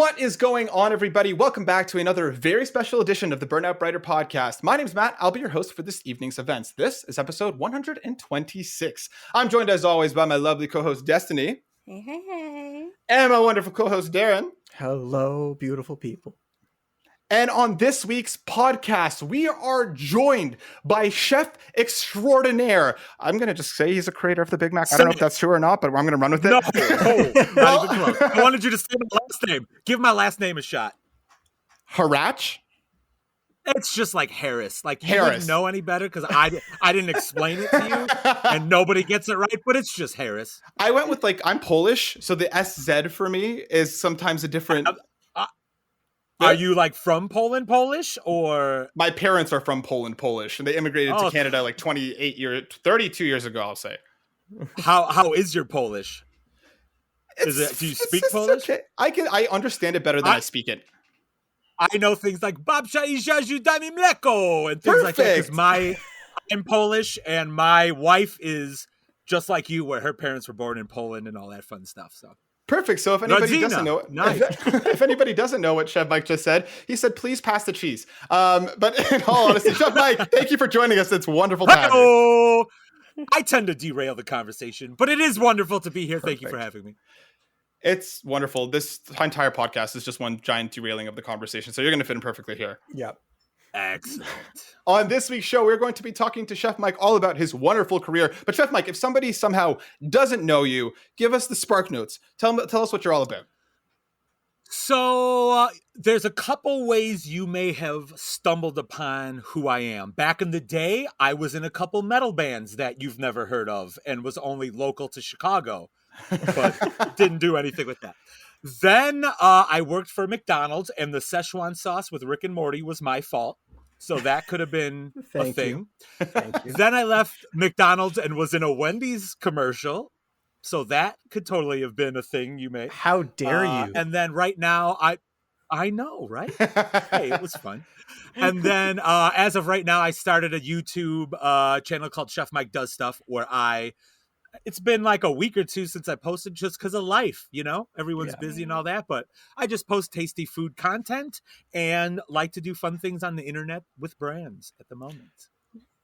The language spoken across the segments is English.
What is going on, everybody? Welcome back to another very special edition of the Burnout Brighter podcast. My name's Matt. I'll be your host for this evening's events. This is episode 126. I'm joined, as always, by my lovely co-host, Destiny. Hey. And my wonderful co-host, Darren. Hello, beautiful people. And on this week's podcast, we are joined by Chef Extraordinaire. I'm going to just say he's a creator of the Big Mac. I don't know if that's true or not, but I'm going to run with it. No, not even close. I wanted you to say my last name. Give my last name a shot. Haracz? It's just like Harris. Like, you Harris. wouldn't know any better because I didn't explain it to you, and nobody gets it right, but it's just Harris. I went with, I'm Polish, so the SZ for me is sometimes a different... Are you from Poland, Polish, or? My parents are from Poland, Polish, and they immigrated to Canada 32 years ago, I'll say. How is your Polish? Do you speak Polish? Okay. I understand it better than I speak it. I know things like Babcia i Jaziu daj mi mleko and things like that because I'm Polish and my wife is just like you, where her parents were born in Poland and all that fun stuff. So. Perfect. So if anybody doesn't know, if anybody doesn't know what Chef Mike just said, he said, "Please pass the cheese." But in all honesty, Chef Mike, thank you for joining us. It's wonderful to have you. I tend to derail the conversation, but it is wonderful to be here. Perfect. Thank you for having me. It's wonderful. This entire podcast is just one giant derailing of the conversation, so you're going to fit in perfectly here. Yep. Excellent. On this week's show, we're going to be talking to Chef Mike all about his wonderful career. But Chef Mike, if somebody somehow doesn't know you, give us the spark notes. Tell us what you're all about. So there's a couple ways you may have stumbled upon who I am. Back in the day, I was in a couple metal bands that you've never heard of and was only local to Chicago, but didn't do anything with that. Then I worked for McDonald's, and the Szechaun sauce with Rick and Morty was my fault. So that could have been a thing. Thank you. Then I left McDonald's and was in a Wendy's commercial. So that could totally have been a thing you may. How dare you? And then right now, I know, right? Hey, it was fun. And then as of right now, I started a YouTube channel called Chef Mike Does Stuff, where it's been a week or two since I posted just because of life, everyone's busy and all that, but I just post tasty food content and like to do fun things on the internet with brands at the moment.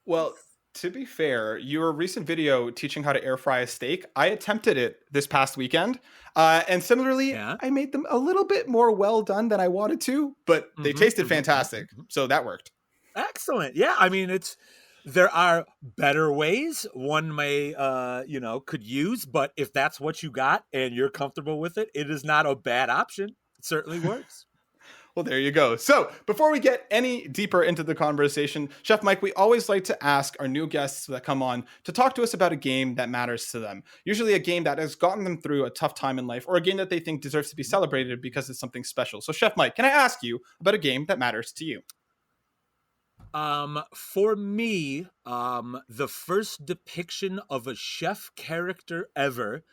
Well, to be fair, your recent video teaching how to air fry a steak, I attempted it this past weekend. And similarly, I made them a little bit more well done than I wanted to, but they tasted fantastic. So that worked. Excellent. Yeah. I mean, there are better ways one may, could use, but if that's what you got and you're comfortable with it, it is not a bad option. It certainly works. Well, there you go. So before we get any deeper into the conversation, Chef Mike, we always like to ask our new guests that come on to talk to us about a game that matters to them. Usually a game that has gotten them through a tough time in life, or a game that they think deserves to be celebrated because it's something special. So Chef Mike, can I ask you about a game that matters to you? For me, the first depiction of a chef character ever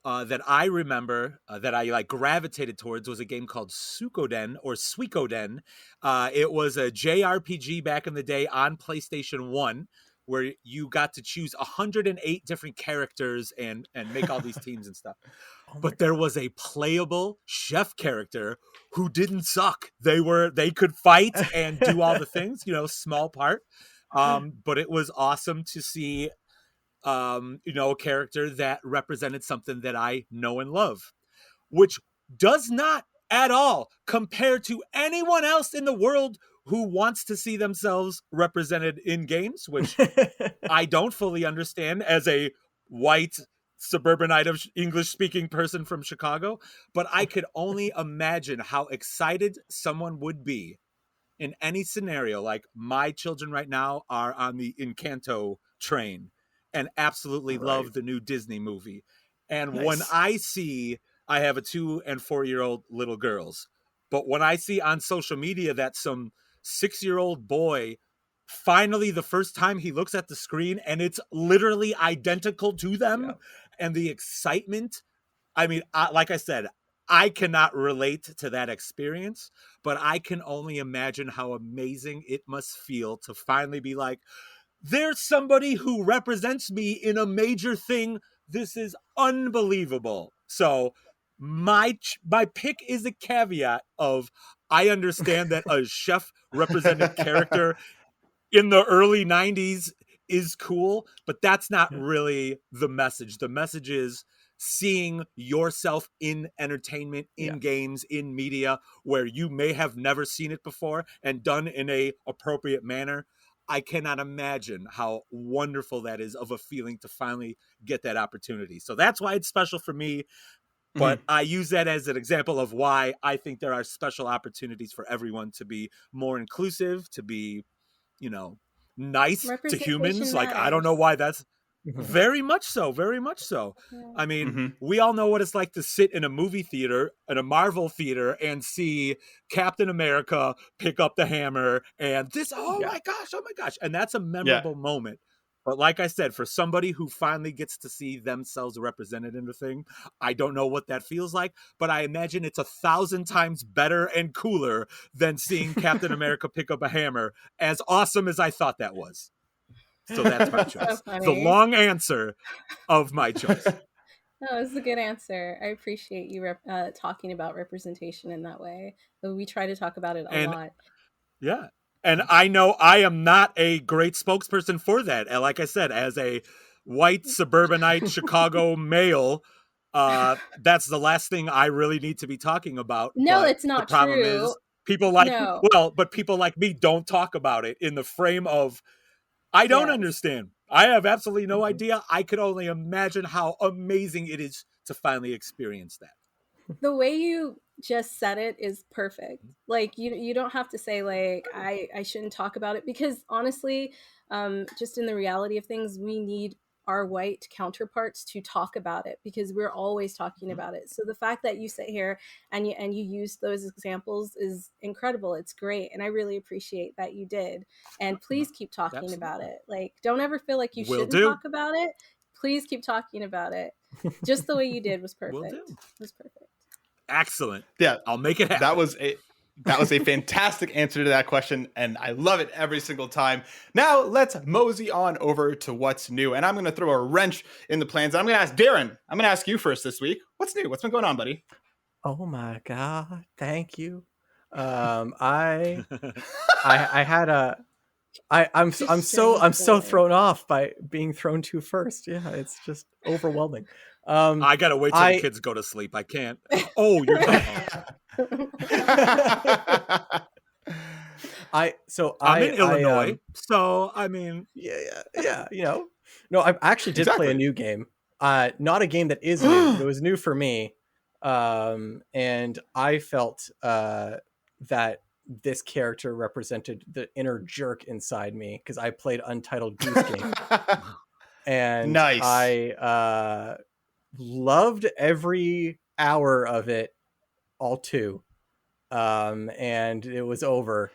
that I remember that I gravitated towards was a game called Suikoden or Suikoden. It was a JRPG back in the day on PlayStation 1 where you got to choose 108 different characters and make all these teams and stuff. But there was a playable chef character who didn't suck. They could fight and do all the things, small part. But it was awesome to see, a character that represented something that I know and love, which does not at all compare to anyone else in the world who wants to see themselves represented in games, which I don't fully understand as a white suburbanite English-speaking person from Chicago, but I could only imagine how excited someone would be in any scenario. Like my children right now are on the Encanto train and absolutely love the new Disney movie. And when I have a 2 and 4-year-old little girls, but when I see on social media that some 6-year-old boy finally the first time he looks at the screen and it's literally identical to them and the excitement, I mean, like I said, I cannot relate to that experience, but I can only imagine how amazing it must feel to finally be like, there's somebody who represents me in a major thing. This is unbelievable. So my pick is a caveat of I understand that a chef represented character in the early 90s is cool, but that's not really the message. The message is seeing yourself in entertainment, in games, in media where you may have never seen it before and done in a appropriate manner. I cannot imagine how wonderful that is of a feeling to finally get that opportunity. So that's why it's special for me. But I use that as an example of why I think there are special opportunities for everyone to be more inclusive, to be, nice to humans. Like, I don't know why that's very much so. Very much so. Yeah. I mean, we all know what it's like to sit in a movie theater, in a Marvel theater, and see Captain America pick up the hammer and this, oh my gosh. And that's a memorable moment. But like I said, for somebody who finally gets to see themselves represented in the thing, I don't know what that feels like, but I imagine it's 1,000 times better and cooler than seeing Captain America pick up a hammer, as awesome as I thought that was. So that's my choice. So The long answer of my choice. No, it's a good answer. I appreciate you talking about representation in that way. We try to talk about it a lot. Yeah. And I know I am not a great spokesperson for that. And like I said, as a white suburbanite Chicago male, that's the last thing I really need to be talking about. No, but it's not the problem true. Is people like but people like me don't talk about it in the frame of I don't understand. I have absolutely no idea. I could only imagine how amazing it is to finally experience that. The way you just said it is perfect. Like you don't have to say like I shouldn't talk about it, because honestly, just in the reality of things, we need our white counterparts to talk about it, because we're always talking about it. So the fact that you sit here and you use those examples is incredible. It's great, and I really appreciate that you did. And please keep talking about it. Like, don't ever feel like you shouldn't talk about it. Please keep talking about it. Just the way you did was perfect. It was perfect. Excellent. Yeah, I'll make it happen. That was a fantastic answer to that question, and I love it every single time. Now let's mosey on over to what's new, and I'm going to throw a wrench in the plans. I'm going to ask Darren. I'm going to ask you first this week. What's new? What's been going on, buddy? Oh my God! Thank you. I had a. I'm so thrown off by being thrown to first. Yeah, it's just overwhelming. I gotta wait till the kids go to sleep. I can't. Oh, you're I'm in Illinois, so I mean, yeah. No, I actually did play a new game. Not a game that is new, but it was new for me. And I felt that this character represented the inner jerk inside me, because I played Untitled Goose Game. And nice. I loved every hour of it, all two. And it was over.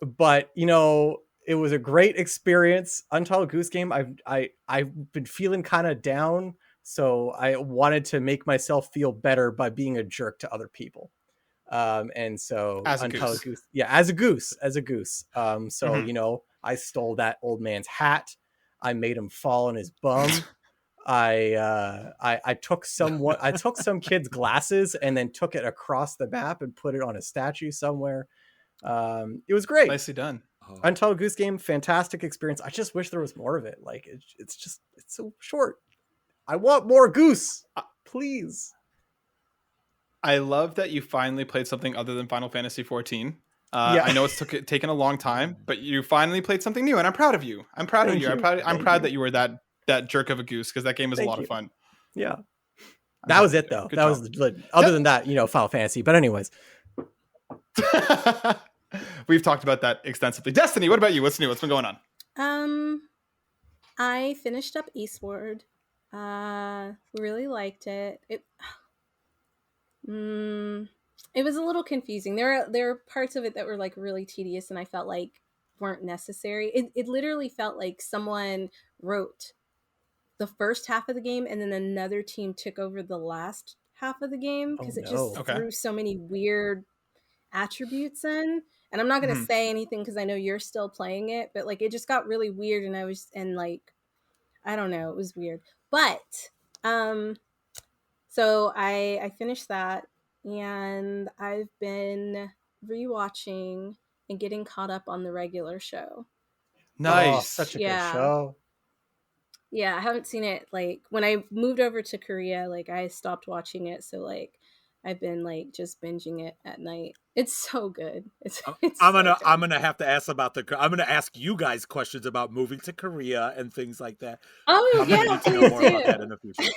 But it was a great experience. Untitled Goose Game. I've been feeling kind of down, so I wanted to make myself feel better by being a jerk to other people. And so Untitled Goose. Yeah, as a goose. So I stole that old man's hat. I made him fall on his bum. I took some kid's glasses and then took it across the map and put it on a statue somewhere. It was great. Nicely done. Untitled Goose Game, fantastic experience. I just wish there was more of it. Like it's so short. I want more goose, please. I love that you finally played something other than Final Fantasy XIV. I know it's taken a long time, but you finally played something new, and I'm proud of you. I'm proud that you were that jerk of a goose, because that game was a lot of fun. Yeah, that was it though. That was other than that, Final Fantasy. But anyways, we've talked about that extensively. Destiny, what about you? What's new? What's been going on? I finished up Eastward. Really liked it. It was a little confusing. There are parts of it that were like really tedious, and I felt like weren't necessary. It literally felt like someone wrote the first half of the game and then another team took over the last half of the game, because it just threw so many weird attributes in. And I'm not going to say anything because I know you're still playing it, but like it just got really weird, and I don't know, it was weird. But So I finished that, and I've been rewatching and getting caught up on the regular show. Oh, Nice. such a good Yeah. show. Yeah, I haven't seen it, like, when I moved over to Korea, like, I stopped watching it, so, like, I've been, like, just binging it at night. It's so good. It's I'm so gonna have to ask about I'm gonna ask you guys questions about moving to Korea and things like that. Oh, I'm gonna yeah, need to know please more do. about that in the future.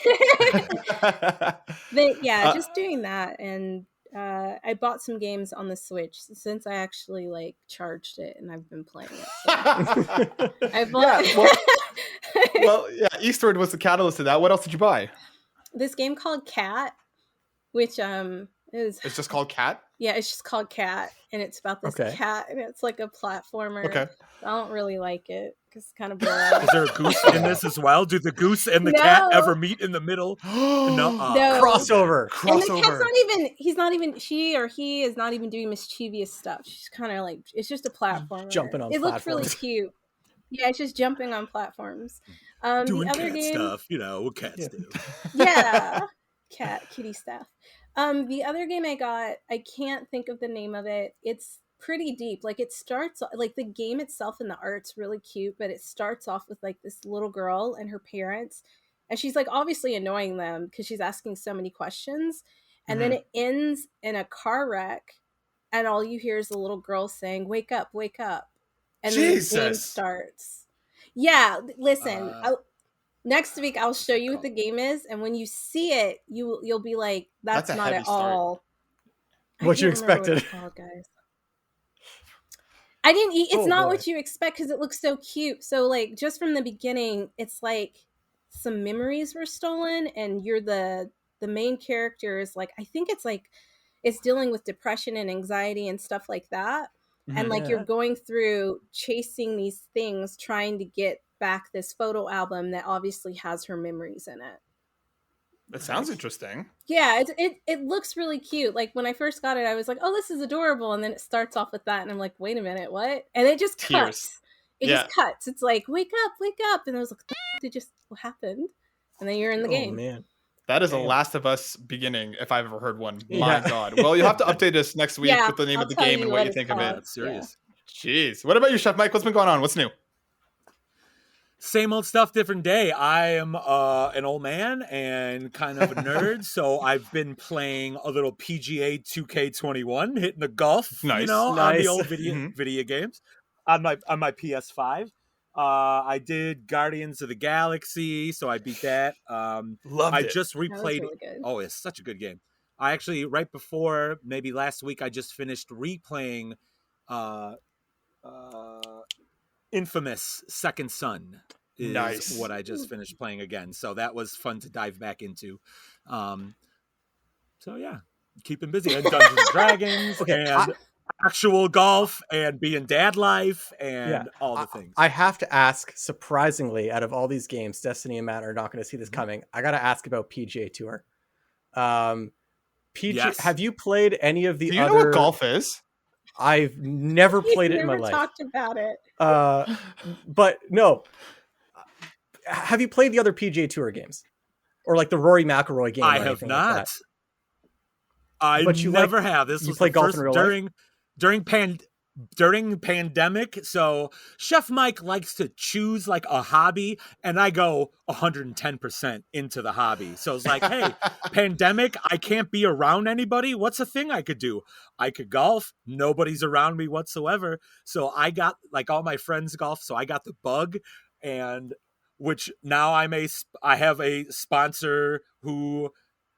But yeah, just doing that, and I bought some games on the Switch since I actually, like, charged it, and I've been playing it. So. I bought yeah, Eastward was the catalyst to that. What else did you buy? this game called Cat, which is It's just called Cat. yeah, it's just called Cat, and it's about this Okay. cat, and it's like a platformer. Okay. I don't really like it because it's kind of boring. Is there a goose in this as well? Do the goose and the cat ever meet in the middle? No. No. Crossover. And the cat's not even, she or he is not even doing mischievous stuff. She's kind of like, it's just a platformer. Jumping on It looks really platforms. cute. Yeah, it's just jumping on platforms. Doing the other cat game, stuff, what cats Yeah. do. yeah, kitty stuff. The other game I got, I can't think of the name of it. It's pretty deep. Like, it starts, like, the game itself and the art's really cute, but it starts off with, like, this little girl and her parents, and she's, like, obviously annoying them because she's asking so many questions, and then it ends in a car wreck, and all you hear is the little girl saying, "Wake up, wake up," and then the game Jesus. starts. Yeah, listen, next week I'll show you what the game is, and when you see it, you'll be like, "That's That's a not heavy at start. all What you can't remember expected. it's called, guys. I didn't eat. It's Oh, not boy. what you expect because it looks so cute. So, like, just from the beginning, it's like some memories were stolen, and you're the main character is like, I think it's like it's dealing with depression and anxiety and stuff like that, and like you're Yeah. going through chasing these things, trying to get back this photo album that obviously has her memories in it. It sounds interesting. Yeah, it looks really cute. Like, when I first got it, I was like, "Oh, this is adorable," and then it starts off with that, and I'm like, "Wait a minute, what?" And it just Tears. cuts. It just cuts. It's like, "Wake up," and I was like, "What the f- just what happened?" And then you're in the Oh, game. man. That is a Damn. Last of Us beginning, if I've ever heard one. My Yeah. God. Well, you'll have to update us next week Yeah, with the name I'll of the tell game you and what what you it's think of called. it. That's serious. Jeez. What about you, Chef Mike? What's been going on? What's new? Same old stuff, different day. I am an old man and kind of a nerd, so I've been playing a little PGA 2K21, hitting the golf, Nice. on Nice. the old video games on my PS5. I did Guardians of the Galaxy, so I beat that. Loved I it. just That was replayed. really good. Oh, it's such a good game. I actually, right before, maybe last week, I just finished replaying Infamous Second Son is Nice. what I just finished playing again. So that was fun to dive back into. So yeah, keeping busy. And Dungeons and Dragons Okay, and actual golf and being dad life and all the things. I have to ask, surprisingly, out of all these games, Destiny and Matt are not going to see this coming. I got to ask about PGA Tour. Yes. Have you played any of the Do you other... know what golf is? I've never played it in my Never life. talked about it. But no. Have you played the other PGA Tour games? Or like the Rory McIlroy game? I or have anything like not. that? I But you never have. This you was play the golf first in real life? during pandemic. So Chef Mike likes to choose like a hobby, and I go 110% into the hobby. So it's like, hey, pandemic, I can't be around anybody. What's a thing I could do? I could golf. Nobody's around me whatsoever. So I got like all my friends golf. So I got the bug, and which now I have a sponsor who.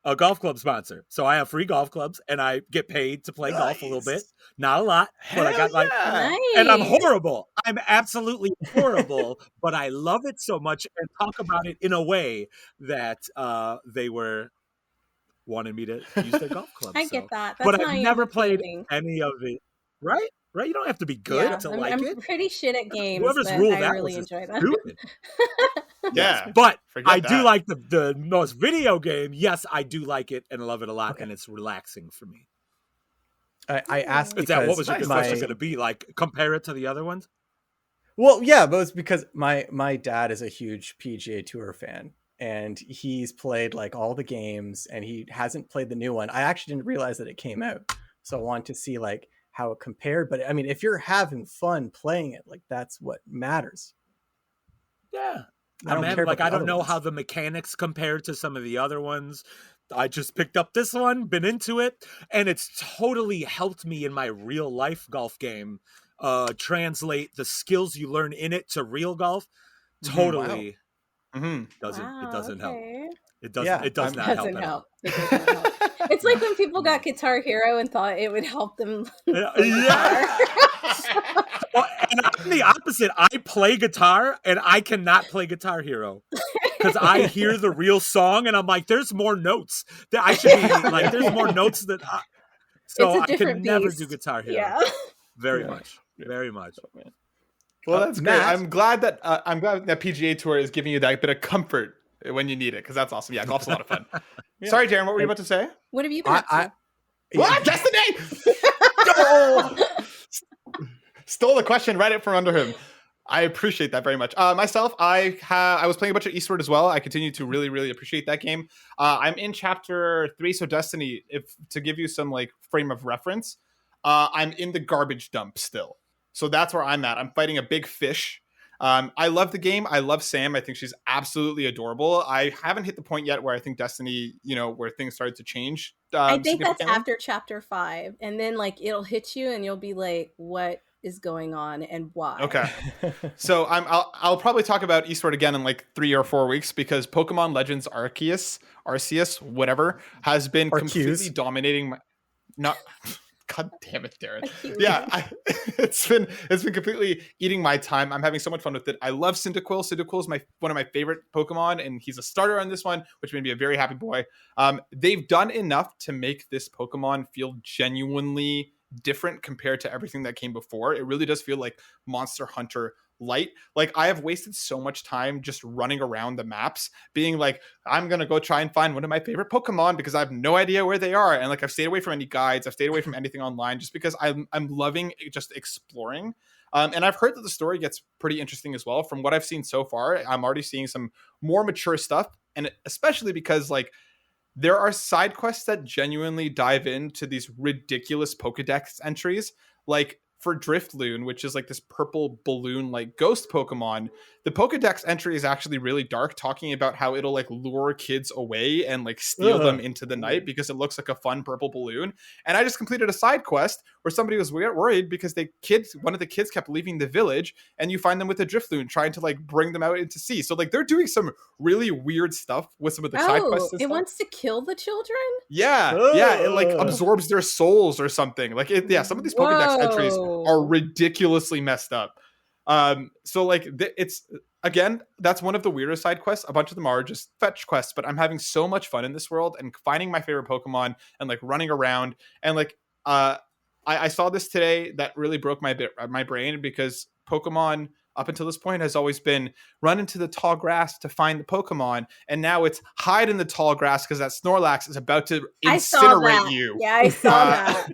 A golf club sponsor. So I have free golf clubs and I get paid to play golf a little bit. Not a lot, but I got like, Nice. and I'm horrible. I'm absolutely horrible, but I love it so much and talk about it in a way that they were wanting me to use their golf club. I get that. That's But how I I've am never with played gaming. any of it. Right? You don't have to be good Yeah, to I'm, like I'm it. pretty shit at games, Whoever's but rule I that really was enjoy that. stupid. Yeah. But Forget I do that. like the most video game. Yes, I do like it and love it a lot, Okay. and it's relaxing for me. I asked Is because that what was your question my... going to be? Like, compare it to the other ones? Well, yeah, but it's because my dad is a huge PGA Tour fan. and he's played like all the games, and he hasn't played the new one. I actually didn't realize that it came out, so I wanted to see like how it compared. But I mean, if you're having fun playing it, like that's what matters. Yeah. I don't care. Like, about I the don't other know ones. how the mechanics compare to some of the other ones. I just picked up this one, been into it, and it's totally helped me in my real life golf game. Translate the skills you learn in it to real golf. Totally doesn't help. Okay. It doesn't. Yeah, it does not help at all. It doesn't help. It's like when people got Guitar Hero and thought it would help them. Yeah. Well, and I'm the opposite. I play guitar and I cannot play Guitar Hero because I hear the real song and I'm like, there's more notes that I should be like. There's more notes that. So I can never do Guitar Hero. Yeah. Very much. Very much. Well, that's great. Matt? I'm glad that PGA Tour is giving you that bit of comfort when you need it, because that's awesome. Yeah, golf's a lot of fun. Yeah. Sorry, Darren, what were you about to say? What have you been up to? What? Destiny! Oh! Stole the question, read it from under him. I appreciate that very much. Myself, I was playing a bunch of Eastward as well. I continue to really, really appreciate that game. I'm in chapter 3, so Destiny, if to give you some like frame of reference, I'm in the garbage dump still. So that's where I'm at. I'm fighting a big fish. I love the game. I love Sam. I think she's absolutely adorable. I haven't hit the point yet where I think Destiny, where things started to change. I think that's after chapter 5, and then like it'll hit you, and you'll be like, "What is going on, and why?" Okay, so I'll probably talk about Eastward again in like 3 or 4 weeks, because Pokemon Legends Arceus, whatever, has been completely dominating my. Not. God damn it, Darren. Yeah, it's been completely eating my time. I'm having so much fun with it. I love Cyndaquil. Cyndaquil is one of my favorite Pokemon, and he's a starter on this one, which made me a very happy boy. They've done enough to make this Pokemon feel genuinely different compared to everything that came before. It really does feel like Monster Hunter light. Like, I have wasted so much time just running around the maps being like, I'm gonna go try and find one of my favorite Pokemon because I have no idea where they are, and like I've stayed away from any guides, I've stayed away from anything online, just because I'm loving just exploring. And I've heard that the story gets pretty interesting as well. From what I've seen so far, I'm already seeing some more mature stuff, and especially because like there are side quests that genuinely dive into these ridiculous Pokedex entries, like for Driftloon, which is like this purple balloon like ghost Pokemon. The Pokedex entry is actually really dark, talking about how it'll like lure kids away and like steal them into the night because it looks like a fun purple balloon. And I just completed a side quest where somebody was worried because one of the kids kept leaving the village, and you find them with a Driftloon trying to like bring them out into sea. So like they're doing some really weird stuff with some of the side quests. It wants to kill the children? Yeah, it like absorbs their souls or something. Like some of these Pokedex entries are ridiculously messed up. So like it's, again, that's one of the weirdest side quests. A bunch of them are just fetch quests, but I'm having so much fun in this world and finding my favorite Pokemon and like running around. And like I saw this today that really broke my brain, because Pokemon up until this point has always been run into the tall grass to find the Pokemon, and now it's hide in the tall grass because that Snorlax is about to incinerate you. Yeah, I saw that.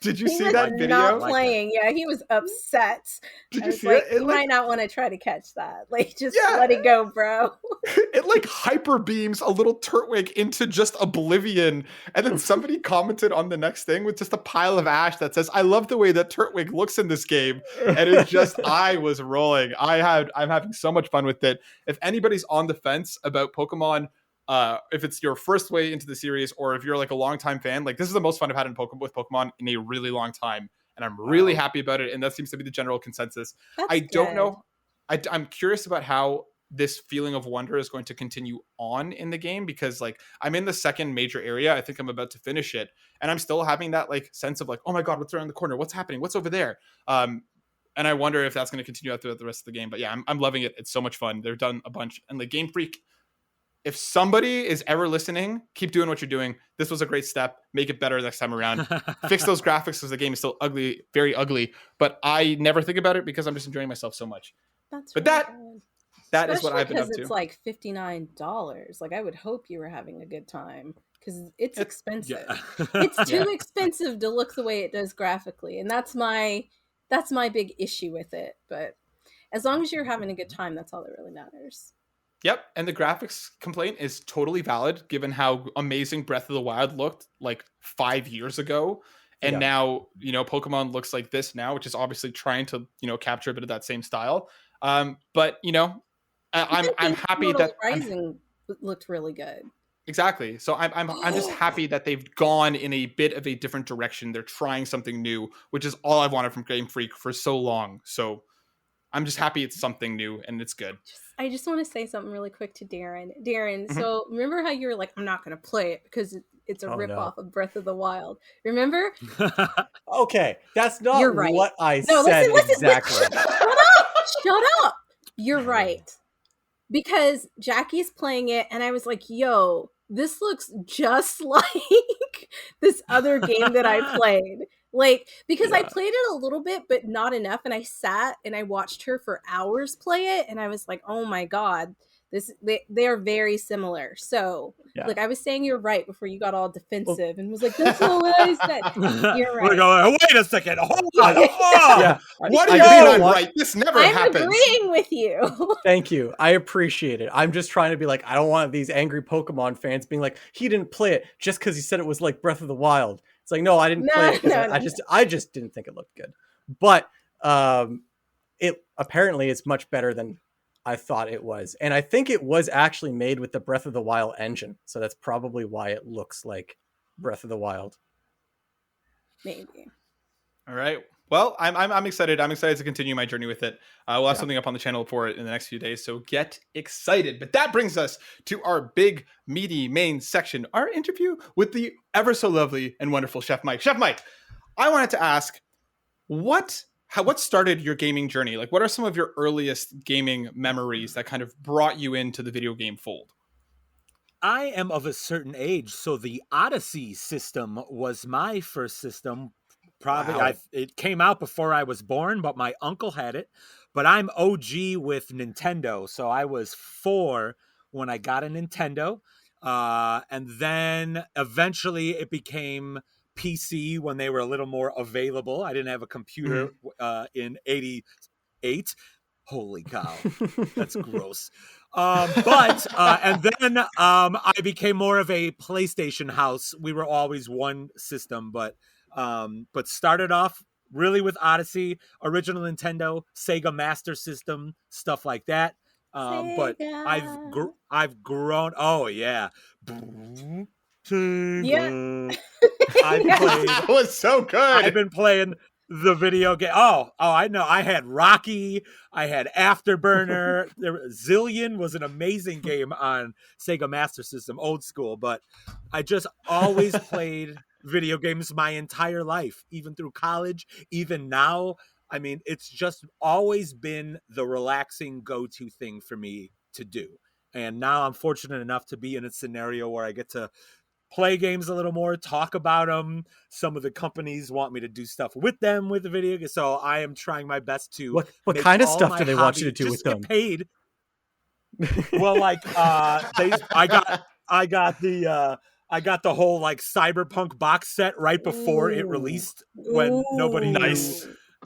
Did you he see was that video? Not playing. Yeah, he was upset. Did I you was see like, it? You might not want to try to catch that. Like, just let it go, bro. It like hyper beams a little Turtwig into just oblivion, and then somebody commented on the next thing with just a pile of ash that says, "I love the way that Turtwig looks in this game," and it's just I was rolling. I'm having so much fun with it. If anybody's on the fence about Pokemon, if it's your first way into the series, or if you're like a longtime fan, like this is the most fun I've had with Pokemon in a really long time, and I'm really happy about it. And that seems to be the general consensus. I don't know. I'm curious about how this feeling of wonder is going to continue on in the game, because like I'm in the second major area. I think I'm about to finish it, and I'm still having that like sense of like, oh my god, what's around the corner? What's happening? What's over there? And I wonder if that's going to continue out throughout the rest of the game. But yeah, I'm loving it. It's so much fun. They've done a bunch, and like Game Freak, if somebody is ever listening, keep doing what you're doing. This was a great step. Make it better next time around. Fix those graphics, because the game is still ugly, very ugly. But I never think about it because I'm just enjoying myself so much. That is what I've been up to. Because it's like $59. Like, I would hope you were having a good time, because it's expensive. Yeah. It's too expensive to look the way it does graphically, and that's my big issue with it. But as long as you're having a good time, that's all that really matters. Yep, and the graphics complaint is totally valid given how amazing Breath of the Wild looked like 5 years ago. And Yeah. now, Pokemon looks like this now, which is obviously trying to, capture a bit of that same style. But, I'm happy Immortals that Rising looked really good. exactly. So I'm just happy that they've gone in a bit of a different direction. They're trying something new, which is all I've wanted from Game Freak for so long. So I'm just happy it's something new and it's good. I just want to say something really quick to Darren. Darren, Mhm. so remember how you were like, I'm not going to play it because it's a Oh, ripoff of Breath of the Wild. Remember? Okay, that's not You're right. what I No, said listen. exactly. Shut up. You're right. Because Jackie's playing it and I was like, yo, this looks just like this other game that I played. Like, because I played it a little bit, but not enough. And I sat and I watched her for hours play it. And I was like, oh my God, they are very similar. So, like, I was saying you're right before you got all defensive and was like, that's not what I said. You're right. We're going, wait a second. Hold on. Yeah. What do you mean I'm right? This never happens. I'm agreeing with you. Thank you. I appreciate it. I'm just trying to be like, I don't want these angry Pokemon fans being like, he didn't play it just because he said it was like Breath of the Wild. It's like, no, I didn't play it. I just didn't think it looked good. But it apparently is much better than I thought it was. And I think it was actually made with the Breath of the Wild engine. So that's probably why it looks like Breath of the Wild. Maybe. All right. Well, I'm excited. I'm excited to continue my journey with it. We'll have something up on the channel for it in the next few days, so get excited. But that brings us to our big, meaty main section, our interview with the ever so lovely and wonderful Chef Mike. Chef Mike, I wanted to ask, what started your gaming journey? Like, what are some of your earliest gaming memories that kind of brought you into the video game fold? I am of a certain age, so the Odyssey system was my first system. Probably, Wow. it came out before I was born, but my uncle had it. But I'm OG with Nintendo, so I was 4 when I got a Nintendo. And then eventually it became PC when they were a little more available. I didn't have a computer in 88. Holy cow, that's gross. And then I became more of a PlayStation house. We were always one system, but started off really with Odyssey, original Nintendo, Sega Master System, stuff like that. But I've grown. Oh yeah. Yeah. That was so good. I've been playing the video game. Oh, I know. I had Rocky. I had Afterburner. Zillion was an amazing game on Sega Master System, old school. But I just always played video games my entire life, even through college, even now. I mean, it's just always been the relaxing go-to thing for me to do. And now I'm fortunate enough to be in a scenario where I get to play games a little more, talk about them. Some of the companies want me to do stuff with them with the video game. So I am trying my best to what kind of stuff do they want you to do with them? Get paid. Well, like I got the whole like Cyberpunk box set right before it released when nobody knew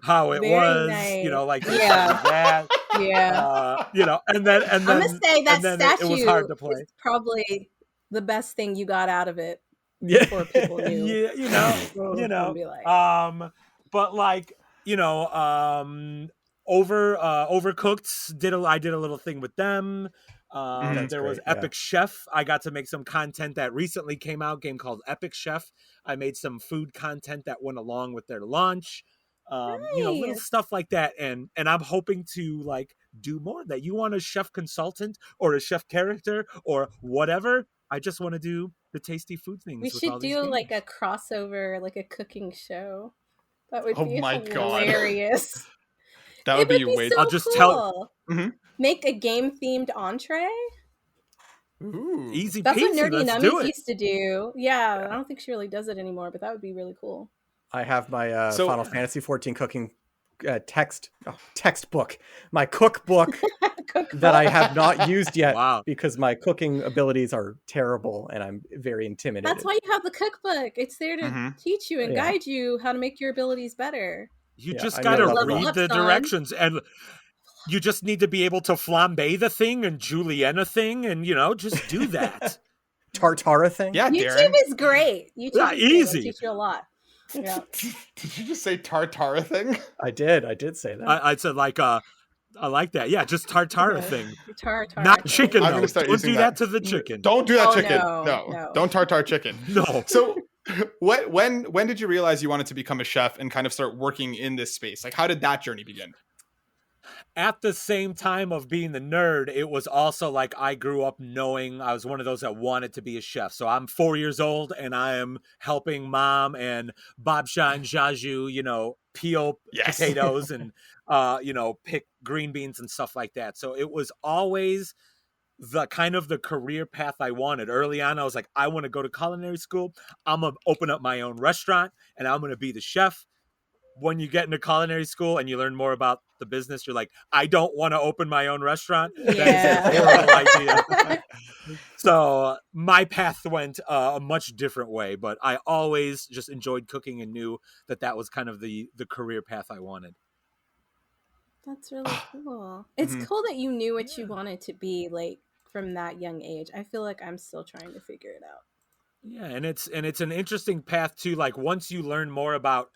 how it was, nice. Like that. And then I'm gonna say that statue it was hard to play. is probably the best thing you got out of it. Yeah, before people knew. But like Overcooked I did a little thing with them. There was Epic Chef. I got to make some content that recently came out, game called Epic Chef. I made some food content that went along with their launch. Little stuff like that, and I'm hoping to like do more of that. You want a chef consultant or a chef character or whatever? I just want to do the tasty food things. We should do like a crossover, like a cooking show. That would be hilarious. That would be way. So I'll just cool. Make a game themed entree. Ooh, easy. That's peasy. what Nerdy Nummies used to do. Yeah, I don't think she really does it anymore, but that would be really cool. I have my Final Fantasy 14 cooking textbook, my cookbook that I have not used yet because my cooking abilities are terrible and I'm very intimidated. That's why you have the cookbook. It's there to teach you and guide you how to make your abilities better. You just got to read the directions and You just need to be able to flambe the thing and julienne a thing, and just do that. Tartara thing. Yeah, YouTube Darren. is great. YouTube Yeah, is great. easy. It'll teach you a lot. Yeah. Did you just say tartara thing? I did say that. I said like I like that. Yeah, just tartara thing. Tartar. Not chicken I'm though. gonna start Don't using do that. that to the chicken. Don't do that Oh, chicken. no. Don't tartar chicken. No. So when did you realize you wanted to become a chef and kind of start working in this space? Like, how did that journey begin? At the same time of being the nerd, it was also like I grew up knowing I was one of those that wanted to be a chef. So I'm 4 years old and I am helping mom and Babsha and Jaju, peel Yes. potatoes and, pick green beans and stuff like that. So it was always the kind of the career path I wanted. Early on, I was like, I want to go to culinary school. I'm going to open up my own restaurant and I'm going to be the chef. When you get into culinary school and you learn more about the business, you're like, I don't want to open my own restaurant. That is a horrible idea. So my path went a much different way, but I always just enjoyed cooking and knew that was kind of the career path I wanted. That's really cool. It's cool that you knew what you wanted to be like from that young age. I feel like I'm still trying to figure it out. Yeah, and it's an interesting path too. Like once you learn more about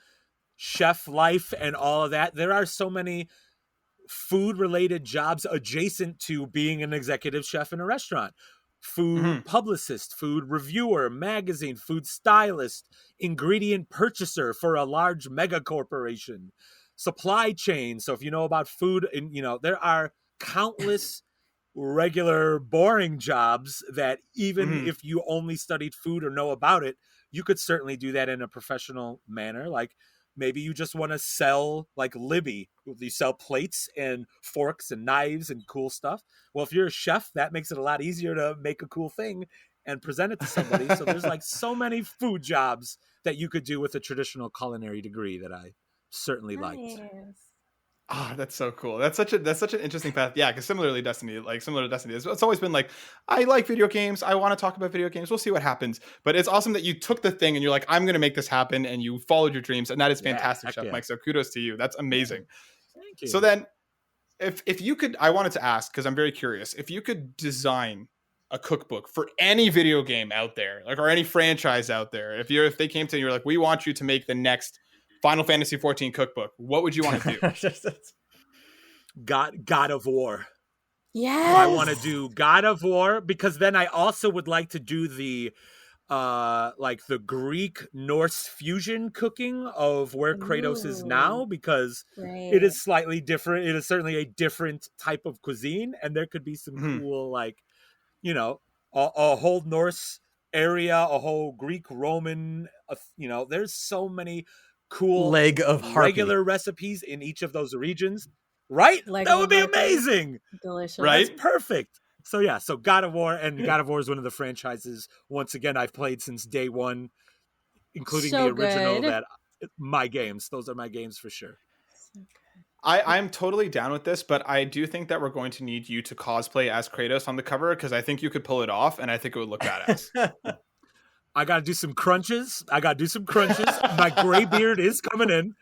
chef life and all of that, there are so many food related jobs adjacent to being an executive chef in a restaurant. Food publicist, food reviewer, magazine, food stylist, ingredient purchaser for a large mega corporation, supply chain. So if you know about food, and there are countless regular boring jobs that even if you only studied food or know about it, you could certainly do that in a professional manner. Like maybe you just want to sell like Libby. You sell plates and forks and knives and cool stuff. Well, if you're a chef, that makes it a lot easier to make a cool thing and present it to somebody. So there's like so many food jobs that you could do with a traditional culinary degree that I certainly liked. Oh, that's so cool. That's such an interesting path. Yeah, because similar to Destiny, it's always been like, I like video games. I want to talk about video games. We'll see what happens. But it's awesome that you took the thing and you're like, I'm going to make this happen, and you followed your dreams, and that is fantastic, Chef Mike. So kudos to you. That's amazing. Thank you. So then, if you could, I wanted to ask because I'm very curious, if you could design a cookbook for any video game out there, like or any franchise out there, if they came to you, you're like, we want you to make the next Final Fantasy 14 cookbook, what would you want to do? God of War. Yes. I want to do God of War because then I also would like to do the like the Greek Norse fusion cooking of where Kratos is now, because it is slightly different. It is certainly a different type of cuisine, and there could be some cool like a whole Norse area, a whole Greek Roman, there's so many cool leg of harpy regular recipes in each of those regions, right? That would be amazing. Delicious. Right? That's perfect. So yeah, so God of War, and God of War is one of the franchises once again I've played since day one, including the original. That my games, those are my games for sure. I'm totally down with this, but I do think that we're going to need you to cosplay as Kratos on the cover, because I think you could pull it off, and I think it would look badass. I got to do some crunches. My gray beard is coming in.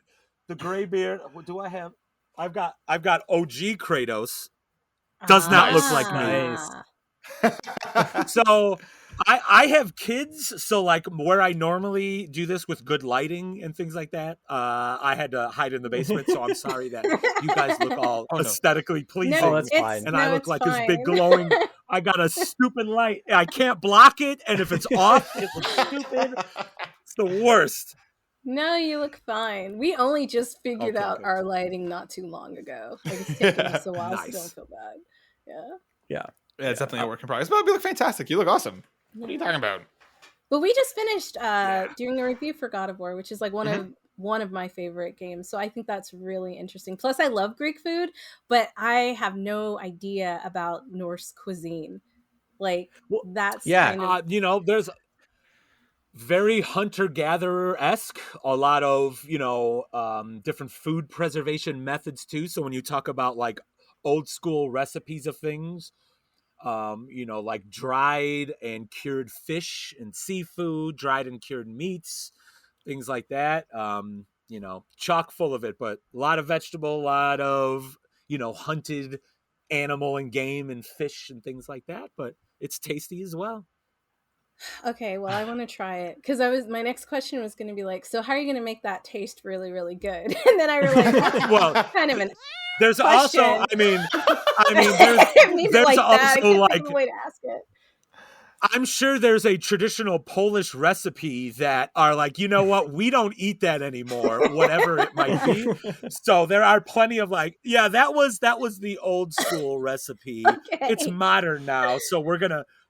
The gray beard. What do I have? I've got OG Kratos. Does not look like me. So I have kids, so like where I normally do this with good lighting and things like that, I had to hide in the basement. So I'm sorry that you guys look all aesthetically pleasing. No, that's fine. And I look like this big glowing. I got a stupid light. I can't block it, and if it's off, it looks stupid. It's the worst. No, you look fine. We only just figured out our lighting not too long ago. Like it's taking us a while, so don't feel bad. Yeah, it's definitely a work in progress. But you look fantastic. You look awesome. What are you talking about? But we just finished doing a review for God of War, which is like one of my favorite games. So I think that's really interesting. Plus, I love Greek food, but I have no idea about Norse cuisine. Like that's kind of... there's very hunter-gatherer-esque, a lot of different food preservation methods too. So when you talk about like old school recipes of things, like dried and cured fish and seafood, dried and cured meats, things like that, chock full of it, but a lot of vegetable, a lot of hunted animal and game and fish and things like that, but it's tasty as well. Okay, well, I want to try it because my next question was going to be like, so how are you going to make that taste really, really good? And then I realized Well, kind of an there's question. also, there's like also that. I can't like, think of a way to ask it. I'm sure there's a traditional Polish recipe that are like, you know what, we don't eat that anymore, whatever it might be. So there are plenty of like, yeah, that was the old school recipe. Okay. It's modern now, so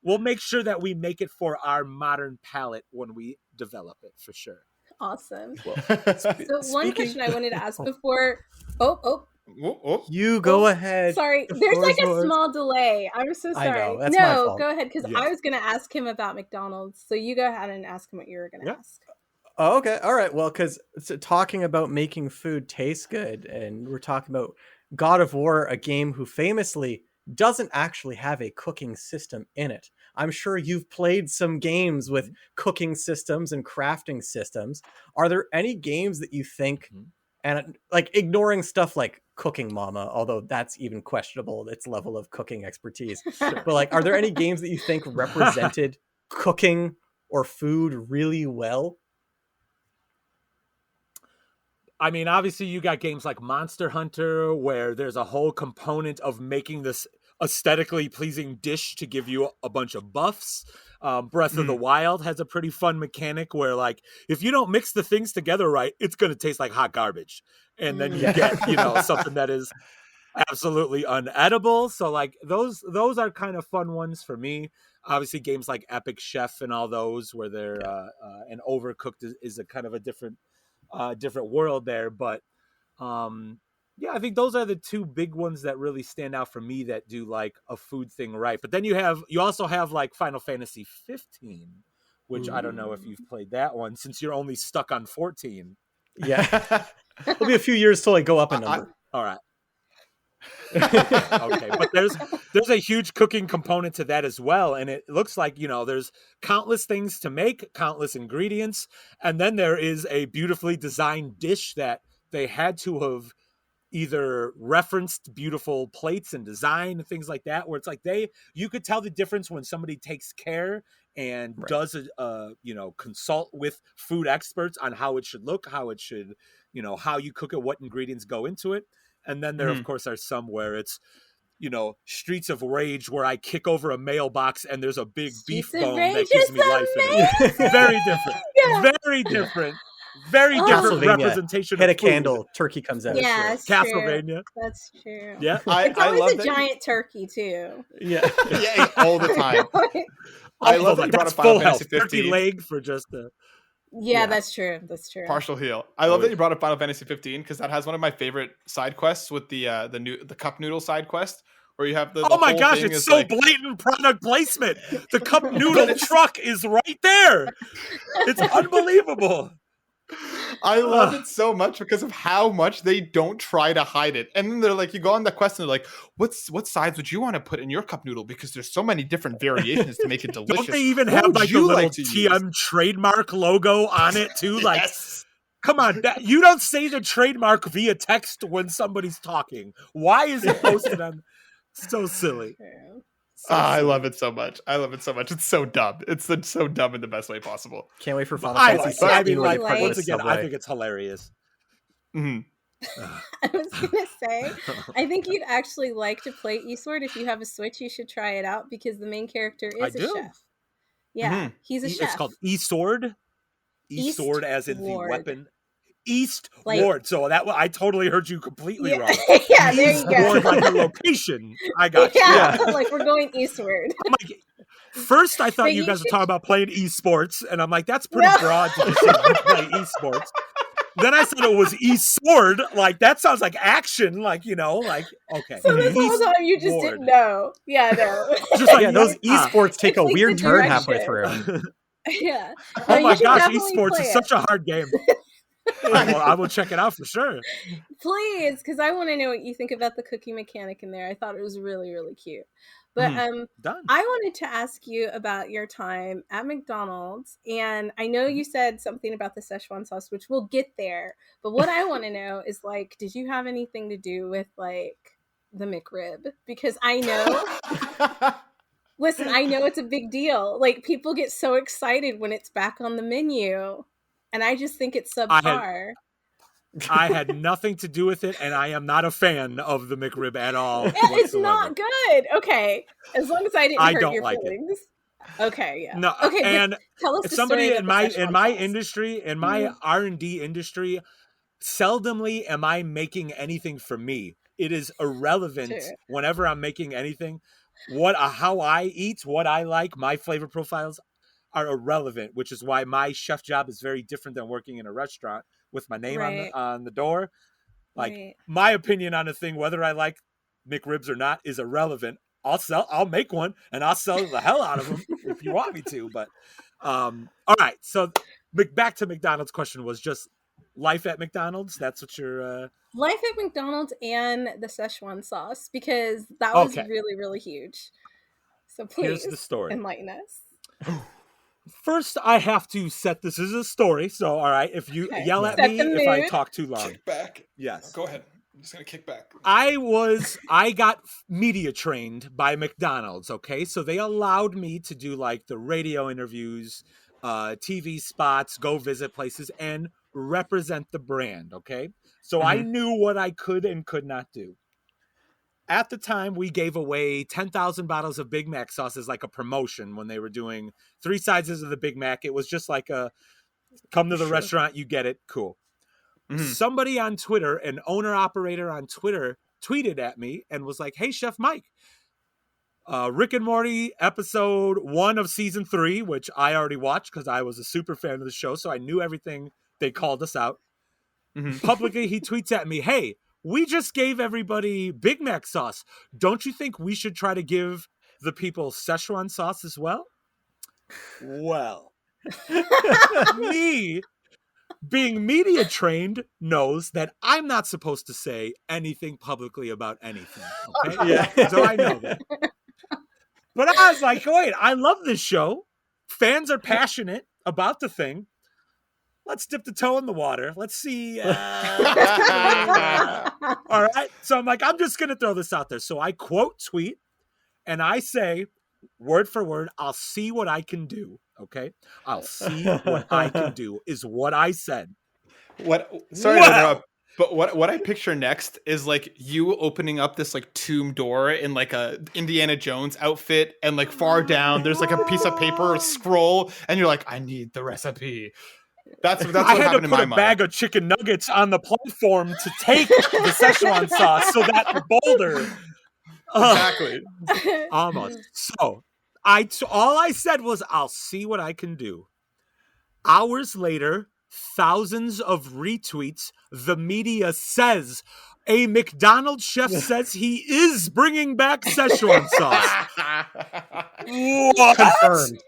we'll make sure that we make it for our modern palate when we develop it, for sure. Awesome. Well, So one question I wanted to ask before. Oh. You go ahead. Sorry, The there's floor like is a yours. small delay. I'm so I sorry. know, that's my No, fault. go ahead, because Yeah. I was going to ask him about McDonald's. So you go ahead and ask him what you were going to ask. Oh, okay. All right. Well, because talking about making food taste good, and we're talking about God of War, a game who famously doesn't actually have a cooking system in it. I'm sure you've played some games with cooking systems and crafting systems. Are there any games that you think, and like ignoring stuff like Cooking Mama, although that's even questionable, its level of cooking expertise, but like, are there any games that you think represented cooking or food really well? I mean, obviously you got games like Monster Hunter where there's a whole component of making this aesthetically pleasing dish to give you a bunch of buffs. Breath of the Wild has a pretty fun mechanic where, like, if you don't mix the things together right, it's going to taste like hot garbage. And then you get, something that is absolutely unedible. So like those are kind of fun ones for me. Obviously games like Epic Chef and all those where they're and Overcooked is a kind of a different world there, but I think those are the two big ones that really stand out for me that do like a food thing right. But then you also have like Final Fantasy 15, which I don't know if you've played that one since you're only stuck on 14. Yeah. It'll be a few years till I go up a number. All right. Okay, but there's a huge cooking component to that as well, and it looks like there's countless things to make, countless ingredients, and then there is a beautifully designed dish that they had to have either referenced beautiful plates and design and things like that, where it's like you could tell the difference when somebody takes care and does consult with food experts on how it should look, how it should, how you cook it, what ingredients go into it. And then there, of course, are some where it's, Streets of Rage, where I kick over a mailbox and there's a big beef bone that gives me life in it. Very different. Very different. Very different representation Hit of a candle, turkey comes out. Yeah, sure. Castlevania. That's true. Yeah. It's always a giant turkey, too. Yeah. Yeah, all the time. I love that you brought up Final Fantasy 15. Turkey leg for just a... Yeah, that's true. That's true. Partial heal. I love that you brought up Final Fantasy 15 because that has one of my favorite side quests with the cup noodle side quest where you have the oh my whole gosh, thing it's is so like... blatant product placement. The cup noodle truck is right there. It's unbelievable. I love it so much because of how much they don't try to hide it. And then they're like, you go on the quest and they're like, what sides would you want to put in your cup noodle? Because there's so many different variations to make it delicious. Don't they even have like the little TM trademark logo on it too? Like, yes. Come on, you don't say the trademark via text when somebody's talking. Why is it posted on? So silly. I love it so much. It's so dumb. It's so dumb in the best way possible. Can't wait for Final Fantasy 16. Once again, I think it's hilarious. I was gonna say, I think you'd actually like to play Eastward. If you have a Switch, you should try it out because the main character is a chef. Yeah, he's a chef. It's called Eastward. Eastward as in the weapon. East like, Ward. So I totally heard you completely wrong. Yeah, there you go. Ward, like the location. I got you. Yeah, like we're going eastward. I'm like, first I thought you guys were talking about playing esports, and I'm like, that's pretty broad to just play esports. Then I said it was Eastward. Like, that sounds like action. Like, okay. So this whole time you just didn't know. Yeah, no. Just like, those esports take a weird turn halfway through. Yeah. Oh my gosh, esports is such a hard game. I will check it out for sure. Please, because I want to know what you think about the cookie mechanic in there. I thought it was really, really cute. But Done. I wanted to ask you about your time at McDonald's. And I know you said something about the Szechaun sauce, which we'll get there. But what I want to know is, like, did you have anything to do with, like, the McRib because I know. Listen, I know it's a big deal. Like, people get so excited when it's back on the menu, and I just think it's subpar. I had nothing to do with it, and I am not a fan of the McRib at all. It's not good. Okay, as long as I didn't hurt don't your like feelings. Okay, yeah. No, Okay, and tell us the somebody story in about the my Szechuan sauce. industry, in my R&D industry, seldomly am I making anything for me. It is irrelevant whenever I'm making anything. How I eat, what I like, my flavor profiles are irrelevant, which is why my chef job is very different than working in a restaurant with my name on the door. Like, my opinion on a thing, whether I like McRibs or not, is irrelevant. I'll make one and I'll sell the hell out of them if you want me to. But all right, so back to McDonald's question was just life at McDonald's. That's what you're life at McDonald's and the Szechuan sauce, because that was really, really huge. So please, here's the story. Enlighten us. First, I have to set this as a story. So, all right, if you yell at me if I talk too long. Kick back. Yes. Go ahead. I'm just going to kick back. I got media trained by McDonald's, okay? So they allowed me to do like the radio interviews, TV spots, go visit places, and represent the brand, okay? So I knew what I could and could not do. At the time, we gave away 10,000 bottles of Big Mac sauce as like a promotion when they were doing 3 sizes of the Big Mac. It was just like a, come to the restaurant, you get it, cool. Somebody on Twitter, an owner-operator on Twitter, tweeted at me and was like, hey, Chef Mike, Rick and Morty episode 1 of season 3, which I already watched because I was a super fan of the show, so I knew everything. They called us out. Publicly, he tweets at me, hey, we just gave everybody Big Mac sauce. Don't you think we should try to give the people Szechuan sauce as well? Well, me being media trained knows that I'm not supposed to say anything publicly about anything. Okay? So I know that. But I was like, wait, I love this show. Fans are passionate about the thing. Let's dip the toe in the water. Let's see. All right. So I'm like, I'm just going to throw this out there. So I quote tweet and I say, word for word, I'll see what I can do. Okay. I'll see what I can do is what I said. Sorry to interrupt, but what I picture next is like you opening up this like tomb door in like a Indiana Jones outfit, and like far down there's like a piece of paper or scroll, and you're like, I need the recipe. That's what I had happened to in put my a mind. bag of chicken nuggets on the platform to take the Szechuan sauce so that the boulder. Exactly. Almost. So all I said was, I'll see what I can do. Hours later, thousands of retweets. The media says a McDonald's chef says he is bringing back Szechuan sauce. What? Confirmed.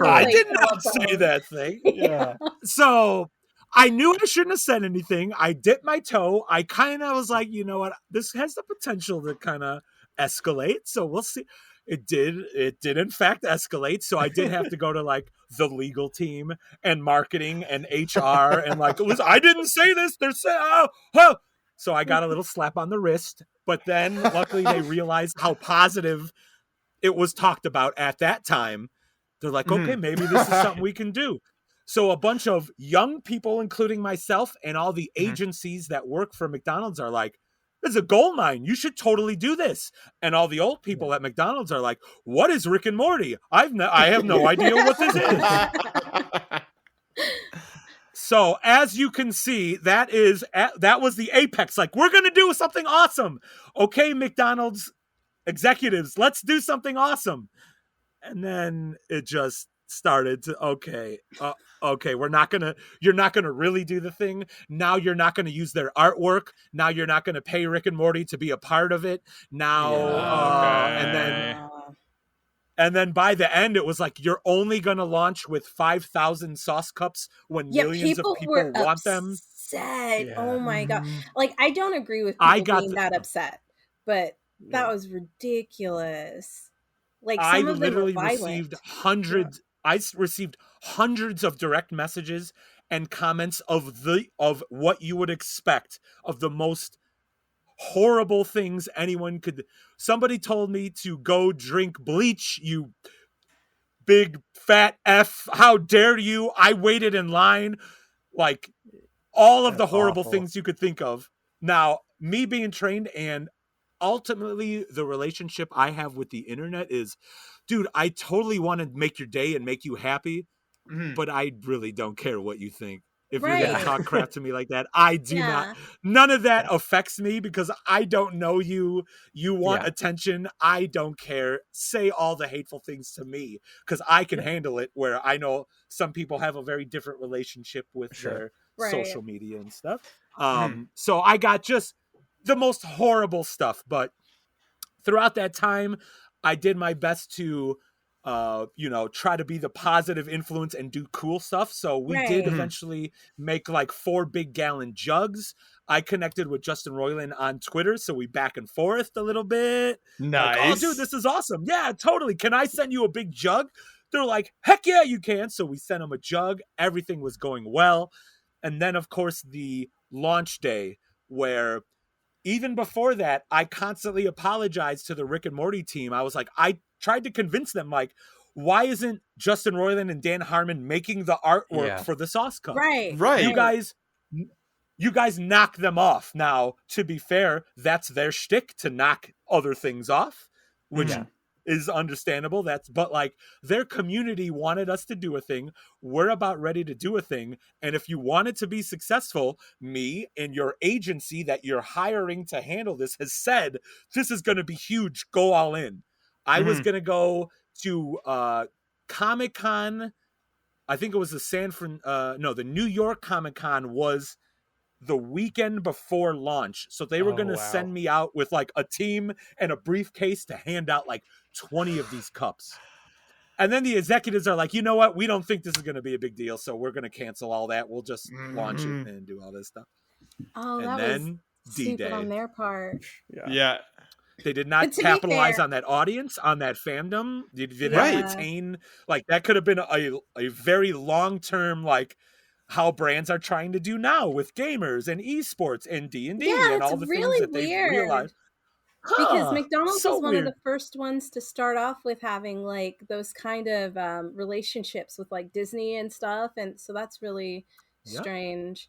I did not say that thing. Yeah. So I knew I shouldn't have said anything. I dipped my toe. I kind of was like, you know what? This has the potential to kind of escalate. So we'll see. It did in fact escalate. So I did have to go to like the legal team and marketing and HR and like, I didn't say this. They're saying, oh. So I got a little slap on the wrist, but then luckily they realized how positive it was talked about at that time. They're like, okay, maybe this is something we can do. So a bunch of young people, including myself and all the agencies that work for McDonald's are like, it's a gold mine. You should totally do this. And all the old people at McDonald's are like, what is Rick and Morty? I have no idea what this is. So as you can see, that was the apex. Like, we're going to do something awesome. Okay, McDonald's executives, let's do something awesome. And then it just started to, okay, you're not going to really do the thing. Now you're not going to use their artwork. Now you're not going to pay Rick and Morty to be a part of it. Now, and then by the end, it was like, you're only going to launch with 5,000 sauce cups when millions of people want them. Yeah. Oh my God. Like, I don't agree with people being that upset, but that was ridiculous. Like, some of them were violent. I received hundreds of direct messages and comments of what you would expect of the most horrible things anyone could. Somebody told me to go drink bleach, you big fat F. How dare you? I waited in line. Like, all of the horrible things you could think of. Now, me being trained, and ultimately the relationship I have with the internet is, dude, I totally want to make your day and make you happy, but I really don't care what you think. If you're going to talk crap to me like that, I do not. None of that affects me because I don't know you. You want attention. I don't care. Say all the hateful things to me because I can handle it, where I know some people have a very different relationship with their social media and stuff. So I got just the most horrible stuff. But throughout that time, I did my best to try to be the positive influence and do cool stuff. So we did eventually make like 4 big gallon jugs. I connected with Justin Roiland on Twitter, so we back and forth a little bit. Nice. Like, oh, dude, this is awesome. Yeah, totally. Can I send you a big jug? They're like, heck yeah, you can. So we sent them a jug. Everything was going well. And then, of course, the launch day, where even before that, I constantly apologized to the Rick and Morty team. I was like, I tried to convince them, like, why isn't Justin Roiland and Dan Harmon making the artwork for the Sauce Cup? Right. You guys knock them off. Now, to be fair, that's their shtick, to knock other things off, which is understandable. But like, their community wanted us to do a thing. We're about ready to do a thing. And if you want it to be successful, me and your agency that you're hiring to handle this has said, this is going to be huge. Go all in. I was going to go to Comic-Con. I think it was the New York Comic-Con was the weekend before launch. So they were going to send me out with like a team and a briefcase to hand out like 20 of these cups. And then the executives are like, you know what? We don't think this is going to be a big deal. So we're going to cancel all that. We'll just launch it and do all this stuff. Oh, and that then was D-Day. stupid on their part. Yeah. They did not capitalize on that audience, on that fandom. They did not attain, like, that could have been a very long-term, like, how brands are trying to do now with gamers and esports and D&D and all the really things that they've realized. Because McDonald's was one of the first ones to start off with having like those kind of relationships with like Disney and stuff. And so that's really strange.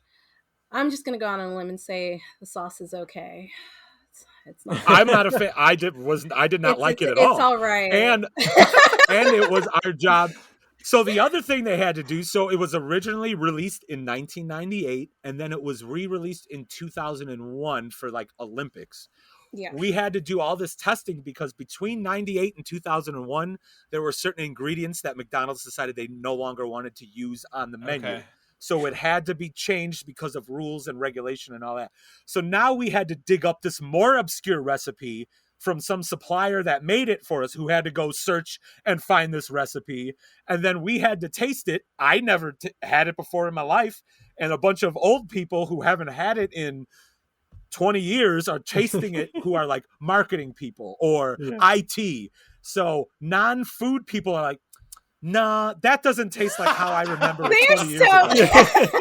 I'm just going to go on a limb and say the sauce is okay. It's not. I'm not a fan. I did not like it at all. It's all right. And it was our job. So the other thing they had to do, so it was originally released in 1998, and then it was re-released in 2001 for like Olympics. Yeah. We had to do all this testing because between 98 and 2001, there were certain ingredients that McDonald's decided they no longer wanted to use on the menu. Okay. So it had to be changed because of rules and regulation and all that. So now we had to dig up this more obscure recipe from some supplier that made it for us, who had to go search and find this recipe. And then we had to taste it. I never had it before in my life. And a bunch of old people who haven't had it in 20 years are tasting it, who are like marketing people or IT. So non-food people are like, nah, that doesn't taste like how I remember it 20 years ago. I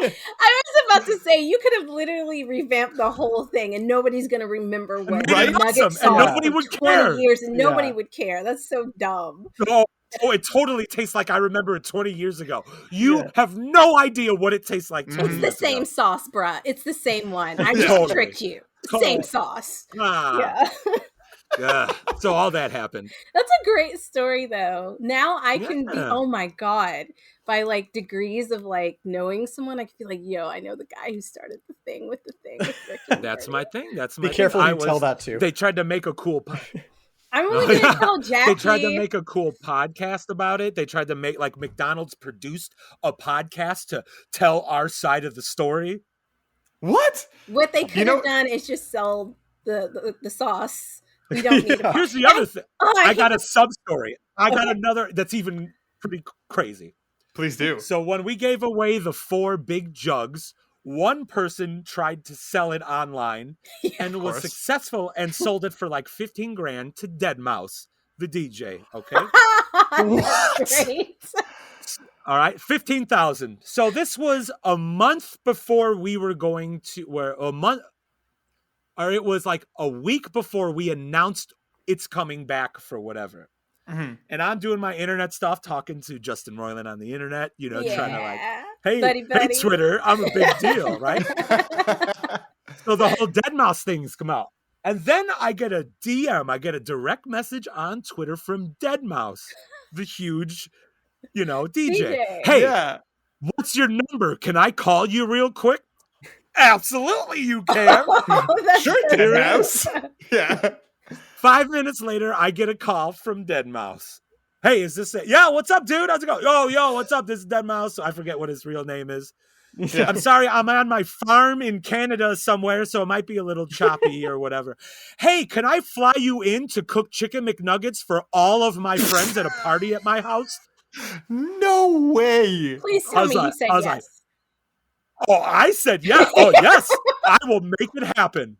was about to say, you could have literally revamped the whole thing and nobody's going to remember what nugget sauce and nobody would care. 20 years and nobody would care. That's so dumb. Oh, it totally tastes like I remember it 20 years ago. You have no idea what it tastes like 20 years ago. It's the same sauce, bruh. It's the same one. I just tricked you. Same sauce. Yeah. So all that happened. That's a great story, though. Now I can be, oh my God, by like degrees of like knowing someone, I can be like, yo, I know the guy who started the thing with the thing. With That's my thing. That's my Be careful who you tell that to. They tried to make a cool... I'm only going to tell Jackie. They tried to make a cool podcast about it. They tried to make, like, McDonald's produced a podcast to tell our side of the story. What they could have done is just sell the sauce. We don't need a Here's the other thing. I got a sub-story. I got another that's even pretty crazy. Please do. So when we gave away the 4 big jugs, one person tried to sell it online and was successful and sold it for like 15 grand to Deadmau5, the DJ. Okay. Great. All right. 15,000. So this was a month before we were going to or it was like a week before we announced it's coming back for whatever. Mhm. And I'm doing my internet stuff, talking to Justin Roiland on the internet, you know, trying to like, hey, buddy. hey, Twitter, I'm a big deal, right? So the whole Deadmau5 things come out. And then I get a DM, I get a direct message on Twitter from Deadmau5, the huge, you know, DJ. Hey, Yeah. what's your number? Can I call you real quick? Absolutely, you can. That's Sure, so Deadmau5. Yeah. 5 minutes later, I get a call from Deadmau5. Hey, is this it? Yeah, what's up, dude? How's it going? Yo, what's up? This is Deadmau5. I forget what his real name is. Yeah. I'm sorry, I'm on my farm in Canada somewhere, so it might be a little choppy or whatever. Hey, can I fly you in to cook chicken McNuggets for all of my friends at a party at my house? No way. Please tell me you said I was yes. like, oh, I said yes. Oh, yes. I will make it happen.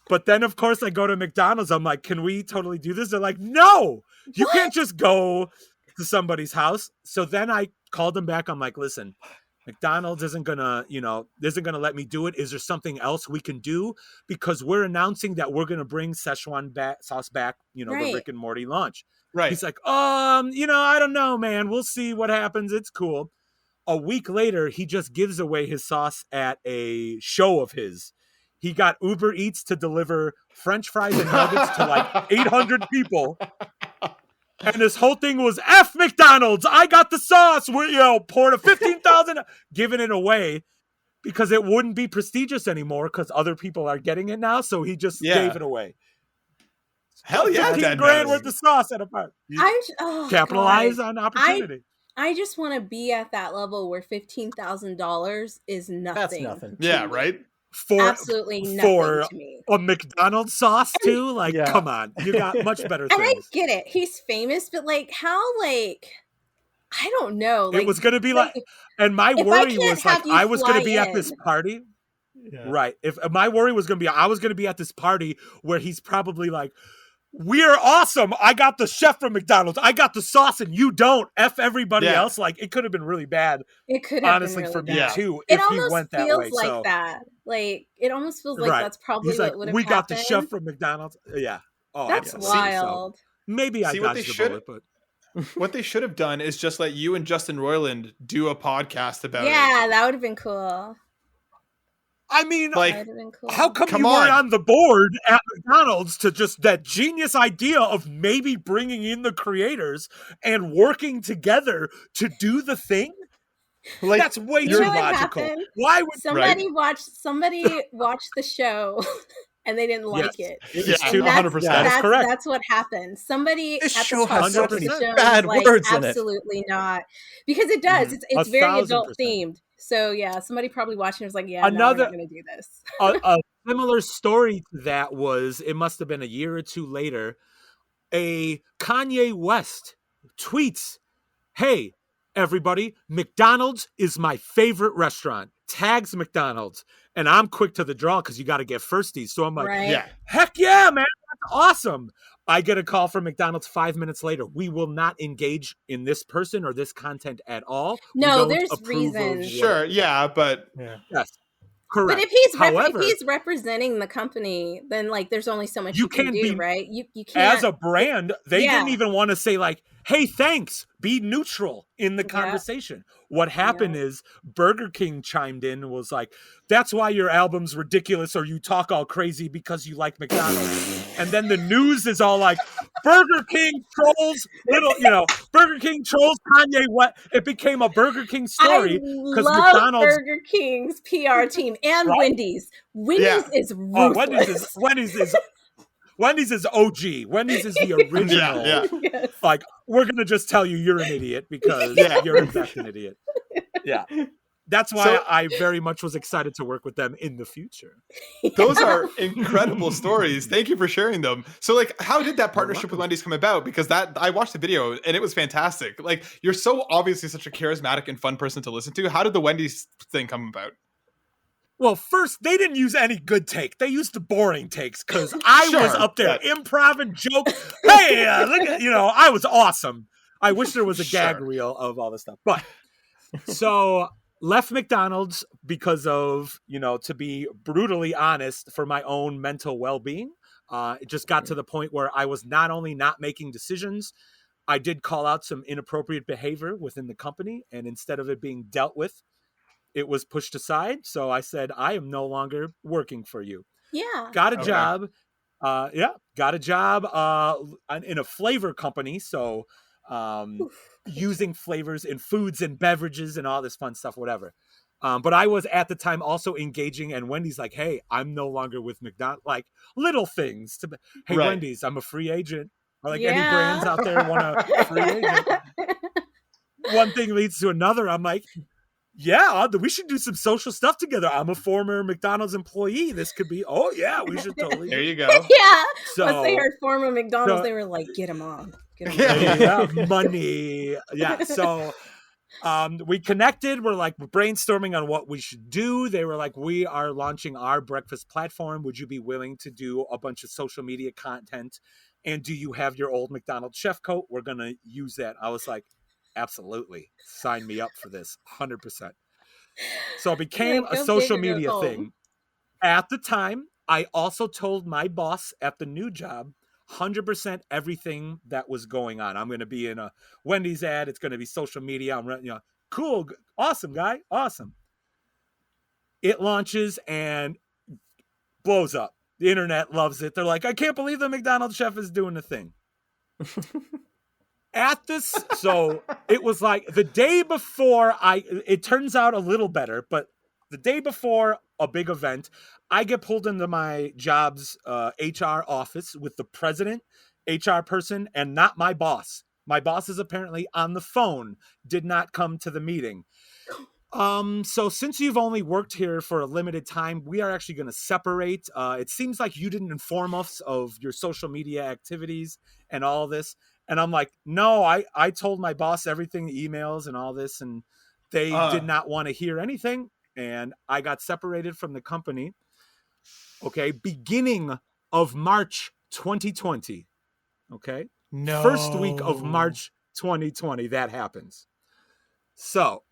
But then, of course, I go to McDonald's. I'm like, can we totally do this? They're like, no, you can't just go to somebody's house. So then I called them back. I'm like, listen, McDonald's isn't going to let me do it. Is there something else we can do? Because we're announcing that we're going to bring Szechaun sauce back, you know, the Right. Rick and Morty launch. Right. He's like, you know, I don't know, man. We'll see what happens. It's cool. A week later, he just gives away his sauce at a show of his. He got Uber Eats to deliver French fries and nuggets to like 800 people. And this whole thing was F McDonald's. I got the sauce. We're, you know, poured a 15,000, giving it away because it wouldn't be prestigious anymore because other people are getting it now. So he just gave it away. Hell yeah, 15 grand worth of sauce at a party. Capitalize on opportunity. I just want to be at that level where $15,000 is nothing. That's nothing. Yeah, right? Absolutely nothing to me. A McDonald's sauce too? Like, come on. You got much better things. And I get it. He's famous, but like how I don't know. Like, it was going to be like, and my worry was like, I was going to be at this party. Yeah. Right. If my worry was going to be, I was going to be at this party where he's probably like, we're awesome. I got the chef from McDonald's. I got the sauce and you don't. F everybody else. Like, it could have been really bad. It could have honestly been for really me bad. too. It if he almost went that feels way. like So, that. Like, it almost feels like that's probably he's what like, would have we got happened. the chef from McDonald's. Yeah. Oh, that's absolutely. wild. So maybe I See, what dodged they the bullet, but What they should have done is just let you and Justin Roiland do a podcast about it. Yeah, that would have been cool. I mean, Like, That would have been cool. how come Come you weren't on. on the board at McDonald's to just that genius idea of maybe bringing in the creators and working together to do the thing? Like, That's way You too know what logical. happened? Why would Somebody watched the show and they didn't like Yes. it. yeah, too- 100%. That is correct. That's what happened. Somebody This at show the has top so of the many show bad was like, words in it. absolutely not. Because it does. It's very 1,000%. adult themed. So yeah, somebody probably watching was like, yeah, no, we're Another- not going to do this. a similar story to that was, it must have been a year or two later, a Kanye West tweets, hey, everybody, McDonald's is my favorite restaurant. Tags McDonald's. And I'm quick to the draw because you got to get firsties. So I'm like, Right. Yeah. heck yeah, man. That's awesome. I get a call from McDonald's 5 minutes later. We will not engage in this person or this content at all. We No, don't there's approve of reasons. what- Sure, yeah, but Yes. Correct. But if However, he's representing the company, then like there's only so much You you can can't do, be- right? You can't. as a brand, they Yeah. didn't even want to say like, hey, thanks, be neutral in the Yeah. conversation. What happened is Burger King chimed in and was like, that's why your album's ridiculous or you talk all crazy because you like McDonald's. And then the news is all like, Burger King trolls Burger King trolls Kanye West. It became a Burger King story I because love McDonald's. Burger King's PR team and Right? Wendy's. Wendy's Yeah. is Oh, ruthless. Wendy's is OG. Wendy's is the original. yeah. Yes. Like, we're gonna just tell you you're an idiot because Yeah. you're in fact an idiot. Yeah. That's why So- I very much was excited to work with them in the future. those are incredible stories. Thank you for sharing them. So, like, how did that partnership with welcome. Wendy's come about? Because I watched the video and it was fantastic. Like, you're so obviously such a charismatic and fun person to listen to. How did the Wendy's thing come about? Well, first, they didn't use any good take. They used the boring takes because I was Sure, up there yeah. improv and joke. Hey, look at, I was awesome. I wish there was a gag Sure. reel of all this stuff. But so left McDonald's because of, to be brutally honest, for my own mental well-being. It just got to the point where I was not only not making decisions, I did call out some inappropriate behavior within the company, and instead of it being dealt with, it was pushed aside. So I said, I am no longer working for you. Yeah. Got a Okay. job. Got a job in a flavor company. So using flavors in foods and beverages and all this fun stuff, whatever. But I was at the time also engaging, and Wendy's like, hey, I'm no longer with McDonald's. Like little things. Hey, Right. Wendy's, I'm a free agent. Or like Yeah. any brands out there want a free agent. One thing leads to another. I'm like, yeah, we should do some social stuff together. I'm a former McDonald's employee. This could be, we should totally. There you go. Yeah. So, Once they heard former McDonald's, so- they were like, get him on. Get him on. yeah, money. Yeah. So we connected. We're brainstorming on what we should do. They were like, we are launching our breakfast platform. Would you be willing to do a bunch of social media content? And do you have your old McDonald's chef coat? We're going to use that. I was like, absolutely. Sign me up for this. 100%. So it became Like, a go social big or go media home. thing. At the time, I also told my boss at the new job 100% everything that was going on. I'm going to be in a Wendy's ad. It's going to be social media. I'm cool. Awesome, guy. Awesome. It launches and blows up. The internet loves it. They're like, I can't believe the McDonald's chef is doing the thing. So it was like the day before it turns out a little better, but the day before a big event, I get pulled into my job's HR office with the president, HR person, and not my boss. My boss is apparently on the phone, did not come to the meeting. So since you've only worked here for a limited time, we are actually going to separate. It seems like you didn't inform us of your social media activities and all this. And I'm like, no, I told my boss everything, the emails and all this, and they did not want to hear anything. And I got separated from the company. Okay. Beginning of March 2020. Okay. No. First week of March 2020, that happens. So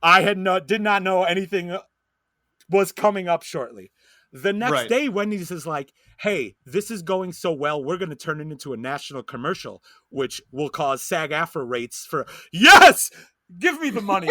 I did not know anything was coming up shortly. The next day, Wendy's is like, hey, this is going so well, we're going to turn it into a national commercial, which will cause SAG-AFTRA rates for, yes, give me the money.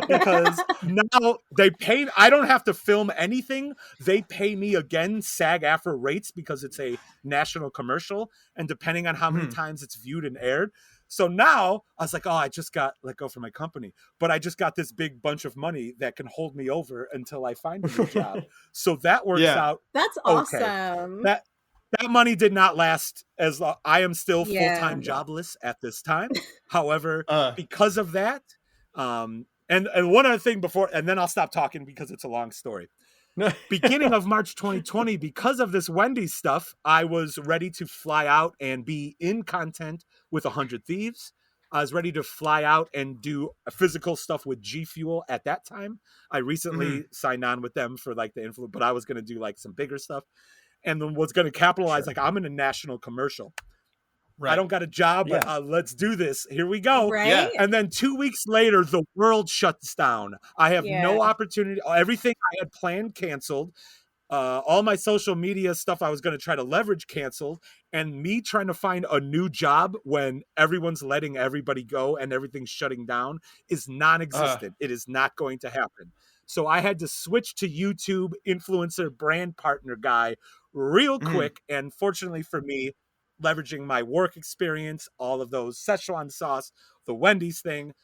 Because now they pay, I don't have to film anything. They pay me again SAG-AFTRA rates because it's a national commercial. And depending on how many times it's viewed and aired. So now I was like, I just got let go from my company, but I just got this big bunch of money that can hold me over until I find a new job. So that works out. That's awesome. Okay. That money did not last as long. I am still full-time jobless at this time. However, because of that, and one other thing before, and then I'll stop talking because it's a long story. Beginning of March 2020, because of this Wendy's stuff, I was ready to fly out and be in content with 100 Thieves. I was ready to fly out and do physical stuff with G Fuel at that time. I recently signed on with them for like the influence, but I was going to do like some bigger stuff and then was going to capitalize. Like I'm in a national commercial. I don't got a job, but let's do this. Here we go. Right? Yeah. And then 2 weeks later, the world shuts down. I have no opportunity. Everything I had planned canceled. All my social media stuff I was going to try to leverage canceled. And me trying to find a new job when everyone's letting everybody go and everything's shutting down is non-existent. It is not going to happen. So I had to switch to YouTube influencer brand partner guy real quick. And fortunately for me, leveraging my work experience, all of those Szechaun sauce, the Wendy's thing,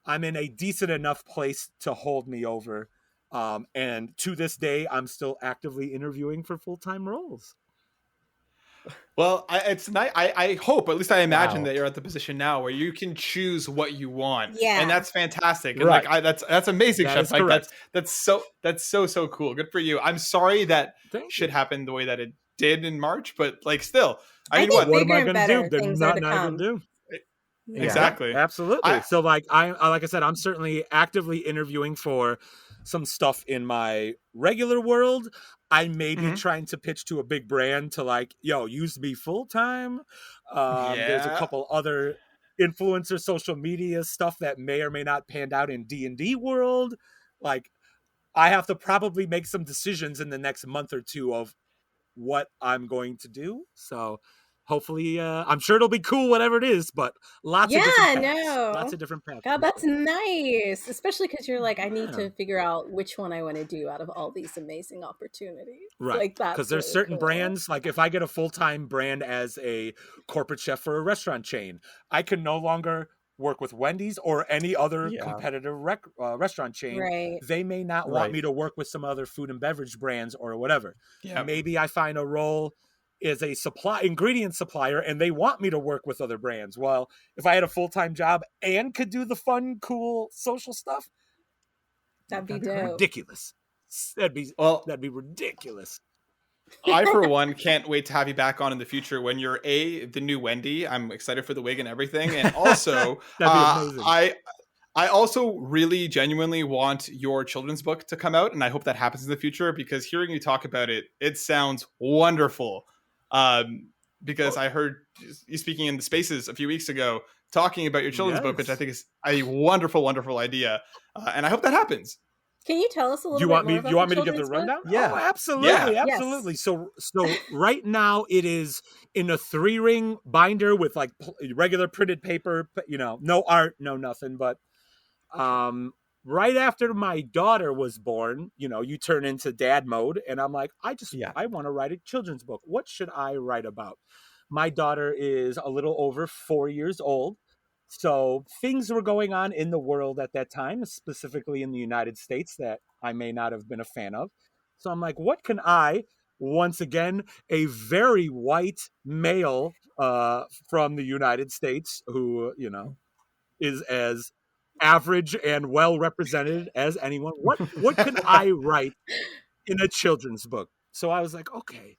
I'm in a decent enough place to hold me over. And to this day, I'm still actively interviewing for full-time roles. Well, it's nice. I hope, at least I imagine that you're at the position now where you can choose what you want. Yeah. And that's fantastic. And Right. like that's amazing, That Chef. is Like correct. that's so cool. Good for you. I'm sorry that shit happened the way that it did in March, but like still, I mean, think What am bigger I and going to do? better They're things not are to going come. to do. Yeah. Exactly. Absolutely. So like like I said, I'm certainly actively interviewing for some stuff in my regular world. I may be trying to pitch to a big brand to like, use me full time. There's a couple other influencer social media stuff that may or may not pan out in D&D world. Like, I have to probably make some decisions in the next month or two of what I'm going to do. So hopefully, I'm sure it'll be cool, whatever it is, but lots of different paths. Lots of different paths. God, that's nice. Especially because you're like, I need to figure out which one I want to do out of all these amazing opportunities. Right. Like that. Because there's certain brands, like if I get a full-time brand as a corporate chef for a restaurant chain, I can no longer work with Wendy's or any other competitive restaurant chain. Right. They may not want me to work with some other food and beverage brands or whatever. Maybe I find a role as a ingredient supplier and they want me to work with other brands. Well, if I had a full-time job and could do the fun, cool social stuff, that'd be dope. Ridiculous. That'd be ridiculous. I, for one, can't wait to have you back on in the future when you're the new Wendy. I'm excited for the wig and everything. And also, that'd be amazing. I also really genuinely want your children's book to come out. And I hope that happens in the future because hearing you talk about it, it sounds wonderful. Because I heard you speaking in the Spaces a few weeks ago, talking about your children's book, which I think is a wonderful, wonderful idea. And I hope that happens. Can you tell us a little bit more about you want me to give the rundown? Yeah. Oh, absolutely. Yeah. Absolutely. Yes. So right now it is in a 3-ring binder with like regular printed paper, no art, no nothing. But right after my daughter was born, you turn into dad mode. And I'm like, I want to write a children's book. What should I write about? My daughter is a little over 4 years old. So things were going on in the world at that time, specifically in the United States, that I may not have been a fan of. So I'm like, what can I, once again, a very white male from the United States who, is as average and well represented as anyone. What can I write in a children's book? So I was like, okay,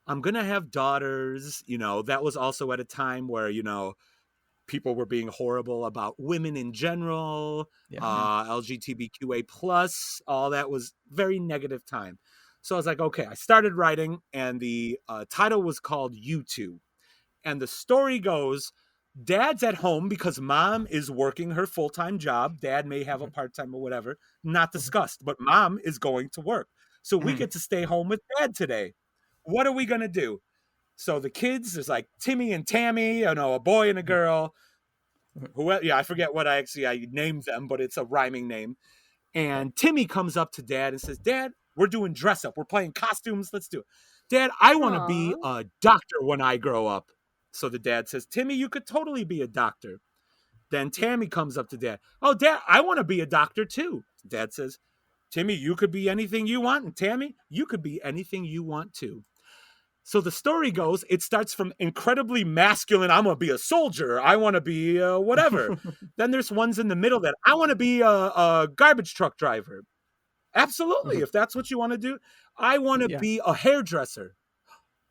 I'm going to have daughters. That was also at a time where, people were being horrible about women in general, LGBTQA plus, all that was very negative time. So I was like, okay, I started writing and the title was called You Two. And the story goes, dad's at home because mom is working her full-time job. Dad may have a part-time or whatever, not discussed, but mom is going to work. So we get to stay home with dad today. What are we going to do? So the kids, there's like Timmy and Tammy, a boy and a girl. I forget what I named them, but it's a rhyming name. And Timmy comes up to dad and says, Dad, we're doing dress up. We're playing costumes. Let's do it. Dad, I want to be a doctor when I grow up. So the dad says, Timmy, you could totally be a doctor. Then Tammy comes up to dad. Oh, Dad, I want to be a doctor too. Dad says, Timmy, you could be anything you want. And Tammy, you could be anything you want too. So the story goes, it starts from incredibly masculine. I'm going to be a soldier. I want to be whatever. Then there's ones in the middle that I want to be a garbage truck driver. Absolutely. If that's what you want to do. I want to be a hairdresser.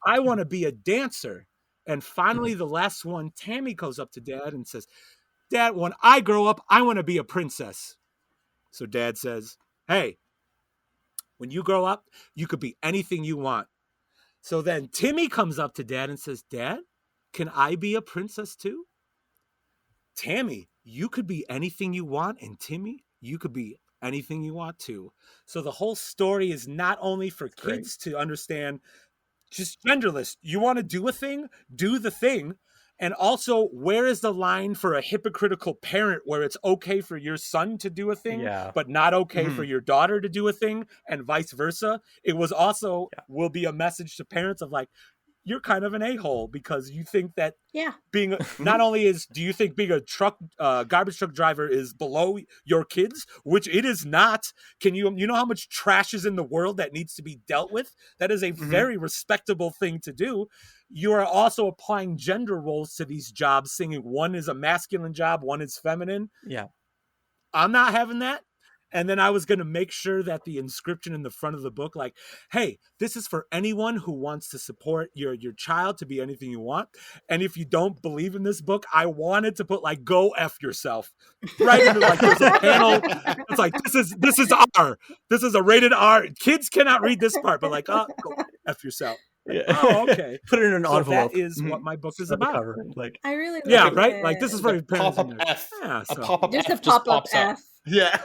I want to be a dancer. And finally, the last one, Tammy goes up to dad and says, Dad, when I grow up, I want to be a princess. So dad says, hey, when you grow up, you could be anything you want. So then Timmy comes up to dad and says, Dad, can I be a princess too? Tammy, you could be anything you want. And Timmy, you could be anything you want too. So the whole story is not only for kids to understand just genderless. You want to do a thing, do the thing. And also, where is the line for a hypocritical parent where it's okay for your son to do a thing, but not okay for your daughter to do a thing, and vice versa? It was also will be a message to parents of like, you're kind of an a-hole because you think that being not only do you think being a garbage truck driver is below your kids, which it is not. Can you know how much trash is in the world that needs to be dealt with? That is a very respectable thing to do. You are also applying gender roles to these jobs, saying one is a masculine job, one is feminine. Yeah. I'm not having that. And then I was going to make sure that the inscription in the front of the book, like, hey, this is for anyone who wants to support your child to be anything you want. And if you don't believe in this book, I wanted to put like, go F yourself. Right into like, there's a panel. It's like, this is R. This is a rated R. Kids cannot read this part, but like, go F yourself. Yeah. Oh, okay. Put it in an So envelope. that is what my book is on the about. cover. Like, I really Yeah, like right. it. Like this is for A parents pop-up and nerds. F. Yeah, A so pop-up Just a F just pop-up pops up. F. Yeah.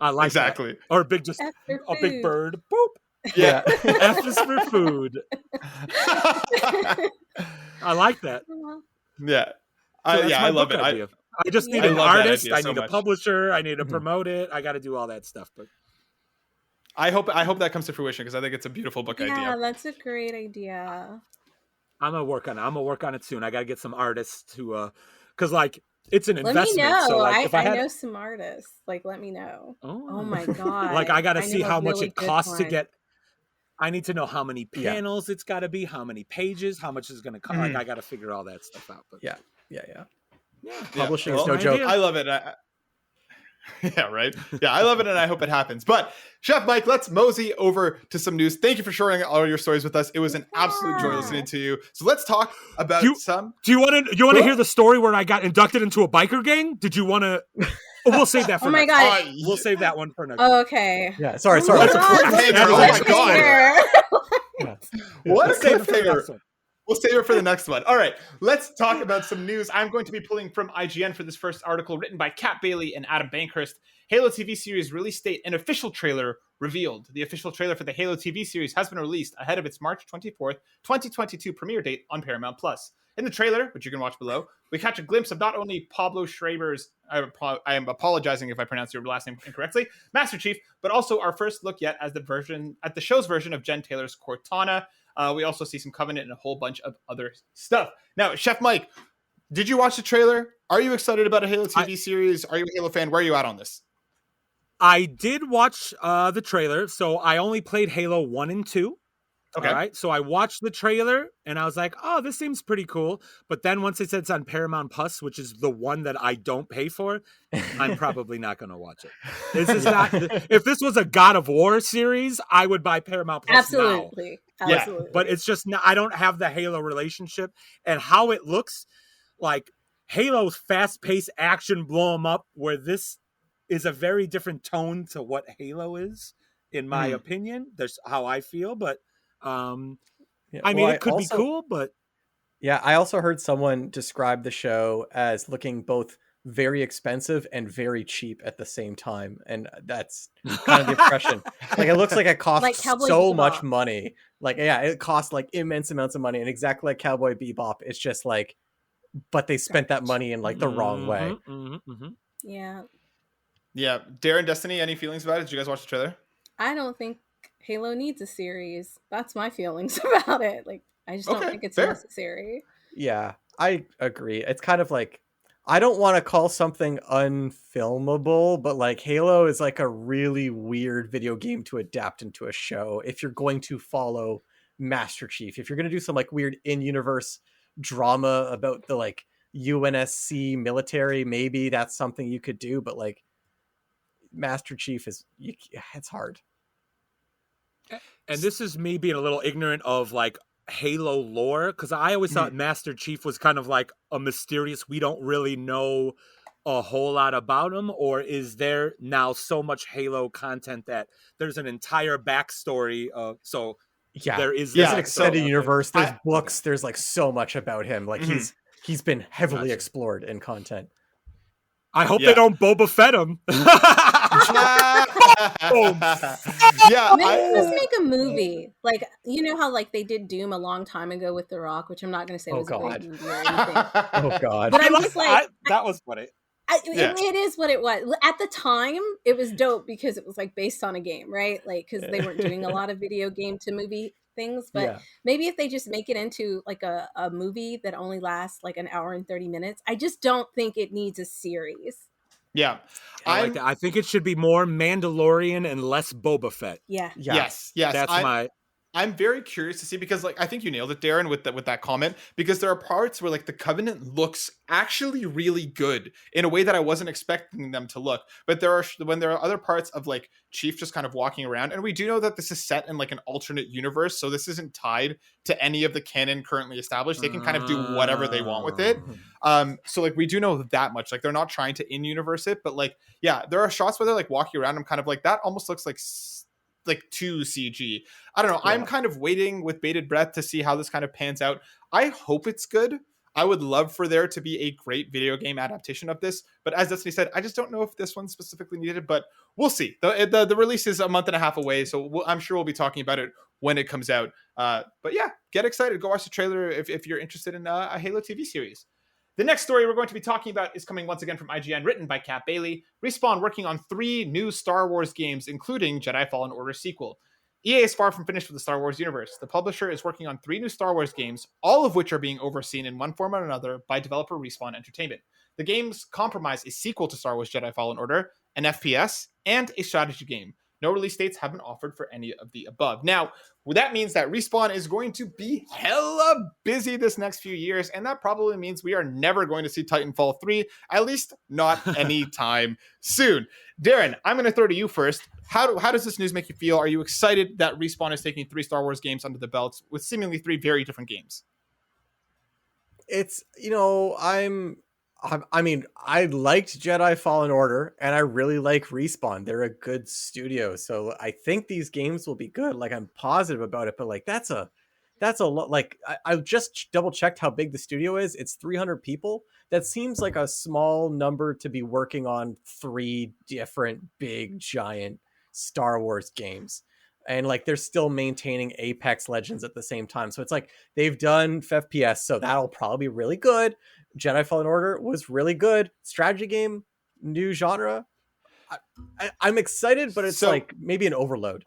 I like Exactly. that. Or big, just F for a big food. bird. Boop. Yeah. F is for food. I like that. Yeah. So that's yeah, my I love book it. idea. I just need I an love that artist. idea I so need a much. publisher. I need to Mhm. promote it. I got to do all that stuff. But I hope that comes to fruition because I think it's a beautiful book Yeah, idea. that's a great idea. I'm gonna work on it. I'm gonna work on it soon. I got to get some artists to, because like it's an Let me investment. know. So like if I had, know some artists. Like, let me know. oh, Oh my god! like I got to I see know a how much really it good costs to one. get. I need to know how many Yeah. panels it's got to be, how many pages, how much is going to cost. Like Mhm. I got to figure all that stuff out. But yeah. yeah. Publishing Yeah. is no Well, joke. idea. I love it. Yeah, right. Yeah, I love it, and I hope it happens. But Chef Mike, let's mosey over to some news. Thank you for sharing all your stories with us. It was an absolute joy Yeah. listening to you. So let's talk about some. Do you want to hear the story where I got inducted into a biker gang? Did you want to? We'll save that for Oh my next god! time. We'll save that one for next. Oh, okay. Yeah. Sorry. Oh Sorry. my What a God, cliffhanger. what Oh a my God. cliffhanger. What a We'll save it for the cliffhanger. next one. We'll save it for the next one. All right, let's talk about some news. I'm going to be pulling from IGN for this first article written by Kat Bailey and Adam Bankhurst. Halo TV series release date and official trailer revealed. The official trailer for the Halo TV series has been released ahead of its March 24th, 2022 premiere date on Paramount+. In the trailer, which you can watch below, we catch a glimpse of not only Pablo Schreiber's, I am apologizing if I pronounce your last name incorrectly, Master Chief, but also our first look yet at the show's version of Jen Taylor's Cortana. We also see some Covenant and a whole bunch of other stuff. Now, Chef Mike, did you watch the trailer? Are you excited about a Halo TV series? Are you a Halo fan? Where are you at on this? I did watch the trailer, so I only played Halo 1 and 2. Okay. All right. So I watched the trailer and I was like, oh, this seems pretty cool. But then once they said it's on Paramount Plus, which is the one that I don't pay for, I'm probably not going to watch it. This is not, if this was a God of War series, I would buy Paramount Plus now. Absolutely. Yeah, Absolutely. But it's just not, I don't have the Halo relationship and how it looks like Halo's fast-paced action blow 'em up, where this is a very different tone to what Halo is, in my opinion. That's how I feel, but I mean, it could be cool, but yeah, I also heard someone describe the show as looking both very expensive and very cheap at the same time, and that's kind of the impression. Like, it looks like it costs Like Cowboy so Bebop. much money. Like, yeah, it costs like immense amounts of money, and exactly like Cowboy Bebop, it's just like, but they spent that money in like the wrong way. Yeah. Yeah. Darren, Destiny, any feelings about it? Did you guys watch the trailer? I don't think Halo needs a series. That's my feelings about it. Like, I just don't Okay, think it's fair. necessary. Yeah, I agree. It's kind of like, I don't want to call something unfilmable, but like Halo is like a really weird video game to adapt into a show if you're going to follow Master Chief. If you're going to do some like weird in-universe drama about the like UNSC military, maybe that's something you could do, but like Master Chief is, it's hard. and this is me being a little ignorant of like Halo lore, because I always thought Master Chief was kind of like a mysterious, we don't really know a whole lot about him, or is there now so much Halo content that there's an entire backstory of, so Yeah, there is there's Yeah, an extended so- universe, there's I- books, there's like so much about him. Like he's been heavily Gotcha. explored in content. I hope Yeah. they don't Boba Fett him. Yeah. Maybe just make a movie. Like, you know how like they did Doom a long time ago with The Rock, which I'm not going to say Oh, was a God. great movie or anything. Oh God. But I'm just like, that was funny. Yeah. it is what it was. At the time, it was dope because it was like based on a game, right? Like, because they weren't doing a lot of video game to movie things. But Yeah. maybe if they just make it into like a movie that only lasts like an hour and 30 minutes, I just don't think it needs a series. Yeah. I like that. I think it should be more Mandalorian and less Boba Fett. Yeah. Yes. That's I'm very curious to see, because like I think you nailed it, Darren, with that comment, because there are parts where like the Covenant looks actually really good in a way that I wasn't expecting them to look. But there are other parts of like Chief just kind of walking around, and we do know that this is set in like an alternate universe, so this isn't tied to any of the canon currently established. They can kind of do whatever they want with it. So like we do know that much. Like they're not trying to in-universe it, but like yeah, there are shots where they're like walking around. I'm kind of like, that almost looks like like too CG. I don't know. I'm kind of waiting with bated breath to see how this kind of pans out. I hope it's good. I would love for there to be a great video game adaptation of this, but as Destiny said, I just don't know if this one specifically needed, but we'll see. The release is a month and a half away, so I'm sure we'll be talking about it when it comes out. But yeah, get excited. Go watch the trailer if you're interested in a Halo TV series. The next story we're going to be talking about is coming once again from IGN, written by Kat Bailey. Respawn working on 3 new Star Wars games, including Jedi Fallen Order sequel. EA is far from finished with the Star Wars universe. The publisher is working on 3 new Star Wars games, all of which are being overseen in one form or another by developer Respawn Entertainment. The games comprise a sequel to Star Wars Jedi Fallen Order, an FPS, and a strategy game. No release dates have been offered for any of the above. Now, that means that Respawn is going to be hella busy this next few years, and that probably means we are never going to see Titanfall 3, at least not anytime soon. Darren, I'm going to throw to you first. How does this news make you feel? Are you excited that Respawn is taking 3 Star Wars games under the belt with seemingly 3 very different games? It's, I mean, I liked Jedi Fallen Order, and I really like Respawn. They're a good studio, so I think these games will be good. Like, I'm positive about it, but like that's a lot. Like, I just double checked how big the studio is. It's 300 people. That seems like a small number to be working on 3 different big giant Star Wars games. And like they're still maintaining Apex Legends at the same time. So it's like they've done FPS, so that'll probably be really good. Jedi Fallen Order was really good. Strategy game, new genre. I'm excited, but it's like maybe an overload.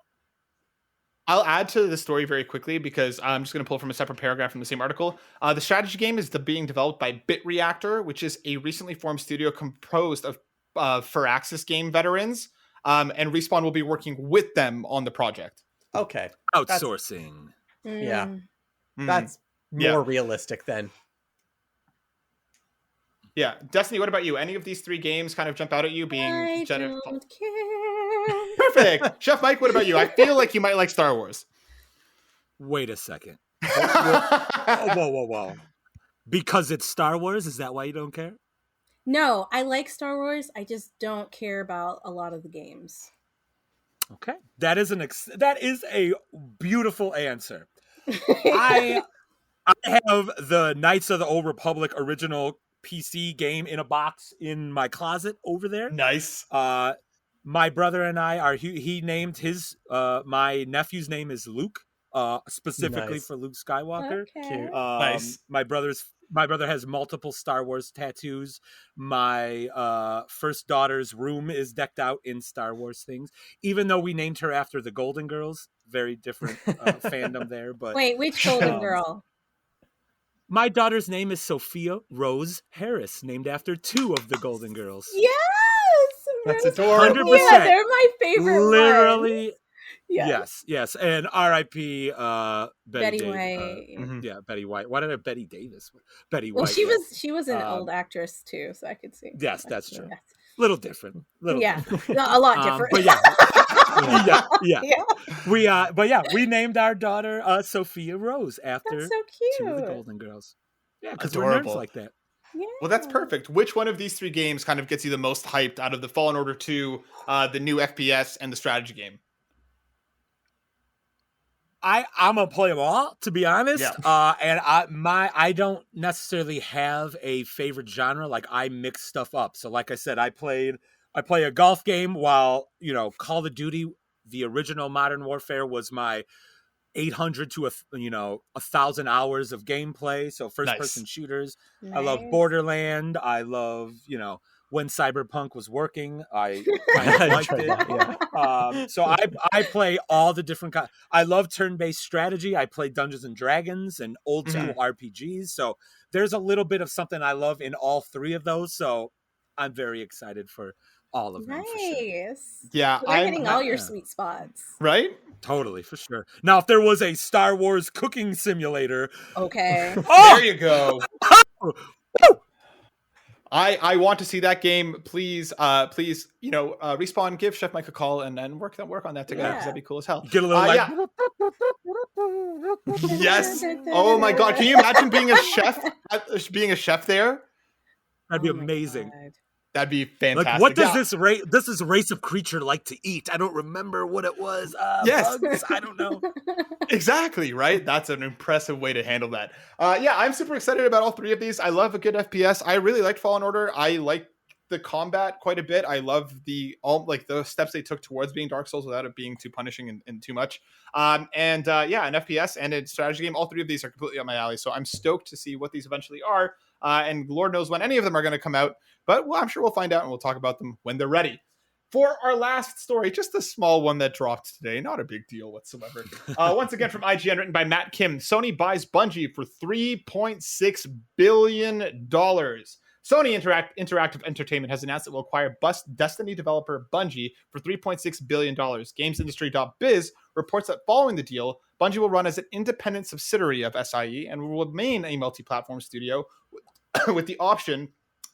I'll add to the story very quickly because I'm just going to pull from a separate paragraph from the same article. The strategy game is being developed by BitReactor, which is a recently formed studio composed of Firaxis game veterans. And Respawn will be working with them on the project. Okay. Outsourcing. Yeah. That's more realistic then. Yeah. Destiny, what about you? Any of these 3 games kind of jump out at you being I don't care. Perfect. Chef Mike, what about you? I feel like you might like Star Wars. Wait a second. Whoa. Because it's Star Wars? Is that why you don't care? No, I like Star Wars. I just don't care about a lot of the games. Okay. That is a beautiful answer. I have the Knights of the Old Republic original PC game in a box in my closet over there. Nice. My brother and I are he named his my nephew's name is Luke, specifically for Luke Skywalker. Okay. Cute. Nice. My brother has multiple Star Wars tattoos. My first daughter's room is decked out in Star Wars things, even though we named her after the Golden Girls. Very different fandom there. But wait, which Golden Girl? My daughter's name is Sophia Rose Harris, named after 2 of the Golden Girls. Yes! That's Rose- adorable. 100%. Yeah, they're my favorite Literally. ones. Yeah. Yes. And R.I.P. Betty Davis. White. Yeah, Betty White. Why did I Betty Davis? Betty Well, White. she was an old actress too, so I could see. Yes, that's true. Yes. Little different. Yeah, a lot different. But yeah. Yeah. We named our daughter Sophia Rose after That's so cute. 2 of the Golden Girls. Yeah, because we're Adorable. nerds like that. Yeah. Well, that's perfect. Which one of these 3 games kind of gets you the most hyped out of the Fallen Order 2, the new FPS, and the strategy game? I'm gonna play them all, to be honest. Yeah. And I don't necessarily have a favorite genre. Like, I mix stuff up. So like I said, I play a golf game while, Call of Duty, the original Modern Warfare, was my 800 to 1,000 hours of gameplay. So first person shooters. Nice. I love Borderland. I love, when Cyberpunk was working, I kind of liked it. Yeah. So I play all the different kinds. I love turn-based strategy. I play Dungeons and Dragons and old school RPGs. So there's a little bit of something I love in all 3 of those. So I'm very excited for all of them. Nice. For sure. Yeah, They're hitting all your sweet spots. Right? Totally, for sure. Now, if there was a Star Wars cooking simulator, Okay. There you go. I want to see that game. Please, Respawn, give Chef Mike a call and then work on that together because that'd be cool as hell. get a little like, Yes. Oh my God. Can you imagine being a chef? Being a chef there? that'd be Oh my amazing. God. That'd be fantastic. Like, what does this race of creature like to eat? I don't remember what it was. Yes. Bugs? I don't know. Exactly, right? That's an impressive way to handle that. Yeah, I'm super excited about all three of these. I love a good FPS. I really liked Fallen Order. I like the combat quite a bit. I love the steps they took towards being Dark Souls without it being too punishing and too much. Yeah, an FPS and a strategy game. All three of these are completely up my alley. So I'm stoked to see what these eventually are. And Lord knows when any of them are going to come out. But I'm sure we'll find out and we'll talk about them when they're ready. For our last story, just a small one that dropped today, not a big deal whatsoever. Once again from IGN, written by Matt Kim, Sony buys Bungie for $3.6 billion. Sony Interactive Entertainment has announced it will acquire Destiny developer Bungie for $3.6 billion. GamesIndustry.biz reports that following the deal, Bungie will run as an independent subsidiary of SIE and will remain a multi-platform studio with the option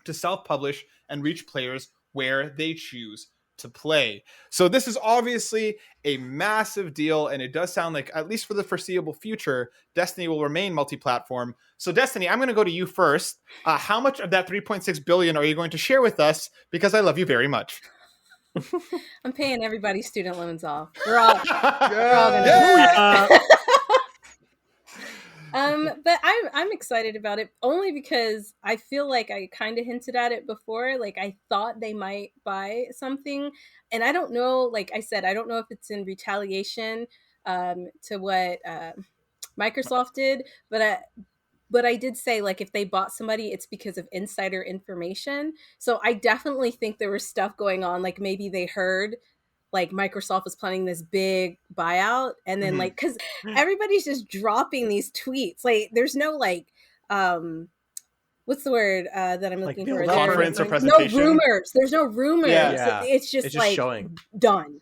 to self-publish and reach players where they choose to play. So this is obviously a massive deal, and it does sound like, at least for the foreseeable future, Destiny will remain multi-platform. So Destiny, I'm going to go to you first. How much of that $3.6 billion are you going to share with us? Because I love you very much. I'm paying everybody's student loans off. We're all gonna but I'm excited about it only because I feel like I kind of hinted at it before. Like, I thought they might buy something, and I don't know. Like I said, I don't know if it's in retaliation to what Microsoft did, but I did say, like, if they bought somebody, it's because of insider information. So I definitely think there was stuff going on. Like, maybe they heard like Microsoft was planning this big buyout, and then like, because everybody's just dropping these tweets. Like, there's no like what's the word that I'm looking for? Conference or presentation. No rumors. There's no rumors. Yeah. It's just like showing. Done.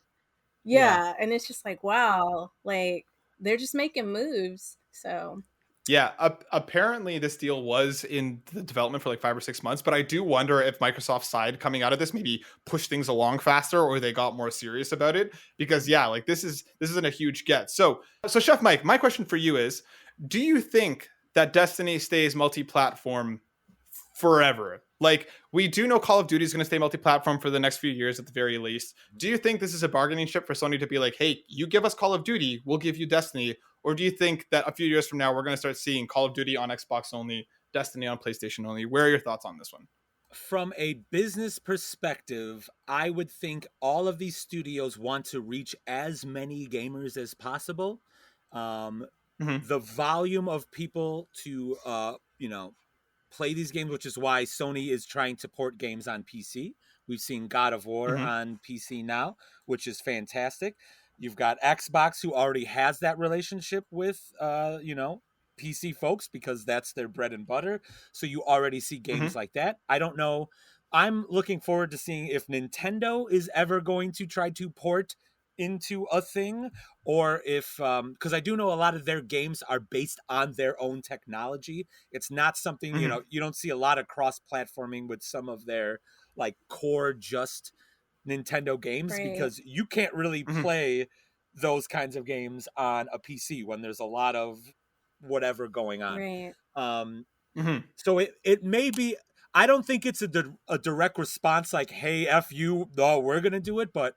Yeah. And it's just like, wow, like they're just making moves. So yeah, apparently this deal was in the development for like 5 or 6 months, but I do wonder if Microsoft's side coming out of this maybe pushed things along faster, or they got more serious about it, because yeah, like this isn't a huge get. So Chef Mike, my question for you is, do you think that Destiny stays multi-platform forever? Like, we do know Call of Duty is going to stay multi-platform for the next few years at the very least. Do you think this is a bargaining chip for Sony to be like, hey, you give us Call of Duty, we'll give you Destiny? Or do you think that a few years from now, we're going to start seeing Call of Duty on Xbox only, Destiny on PlayStation only? Where are your thoughts on this one? From a business perspective, I would think all of these studios want to reach as many gamers as possible. The volume of people to, play these games, which is why Sony is trying to port games on PC. We've seen God of War on PC now, which is fantastic. You've got Xbox, who already has that relationship with, PC folks, because that's their bread and butter. So you already see games like that. I don't know. I'm looking forward to seeing if Nintendo is ever going to try to port into a thing, or if because I do know a lot of their games are based on their own technology. It's not something, you don't see a lot of cross-platforming with some of their like core just Nintendo games, because you can't really play those kinds of games on a PC when there's a lot of whatever going on. So it may be, I don't think it's a direct response like, hey, F you, no, we're gonna do it, but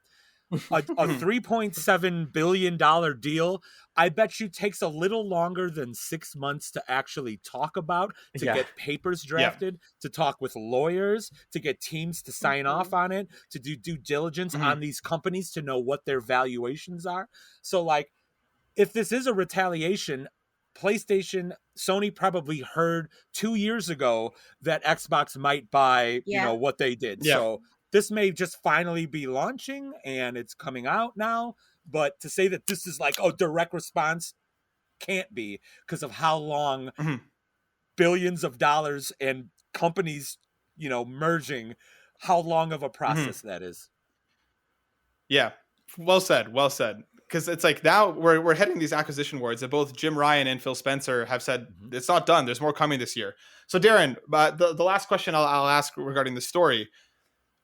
a $3.7 billion deal, I bet you takes a little longer than 6 months to actually talk about, to get papers drafted, to talk with lawyers, to get teams to sign off on it, to do due diligence on these companies to know what their valuations are. So like, if this is a retaliation, PlayStation, Sony probably heard 2 years ago that Xbox might buy, what they did. So this may just finally be launching and it's coming out now. But to say that this is like a direct response can't be, because of how long billions of dollars and companies, merging, how long of a process that is. Yeah. Well said. Well said. Because it's like now we're heading these acquisition wars that both Jim Ryan and Phil Spencer have said it's not done. There's more coming this year. So Darren, the last question I'll ask regarding the story.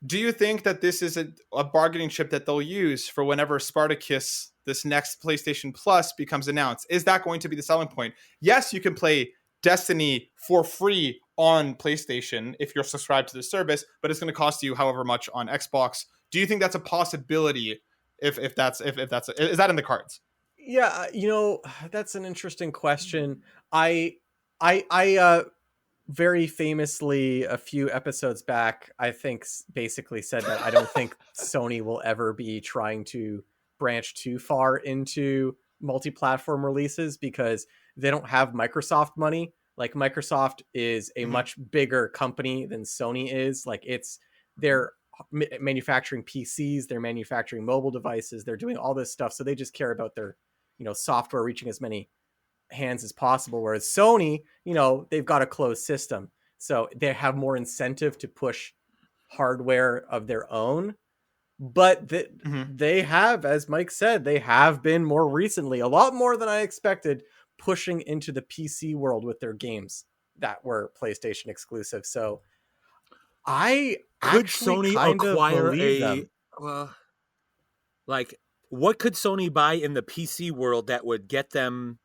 Do you think that this is a bargaining chip that they'll use for whenever Spartacus, this next PlayStation Plus, becomes announced? Is that going to be the selling point? Yes, you can play Destiny for free on PlayStation if you're subscribed to the service, but it's going to cost you however much on Xbox. Do you think that's a possibility? If that's is that in the cards? Yeah, that's an interesting question. I very famously a few episodes back, I think basically said that I don't think Sony will ever be trying to branch too far into multi-platform releases because they don't have Microsoft money. Like Microsoft is a much bigger company than Sony is. Like they're manufacturing PCs, they're manufacturing mobile devices, they're doing all this stuff. So they just care about their, software reaching as many hands as possible. Whereas Sony, they've got a closed system. So they have more incentive to push hardware of their own. But they have, as Mike said, they have been more recently, a lot more than I expected, pushing into the PC world with their games that were PlayStation exclusive. So I could actually Sony kind acquire of believe them. What could Sony buy in the PC world that would get them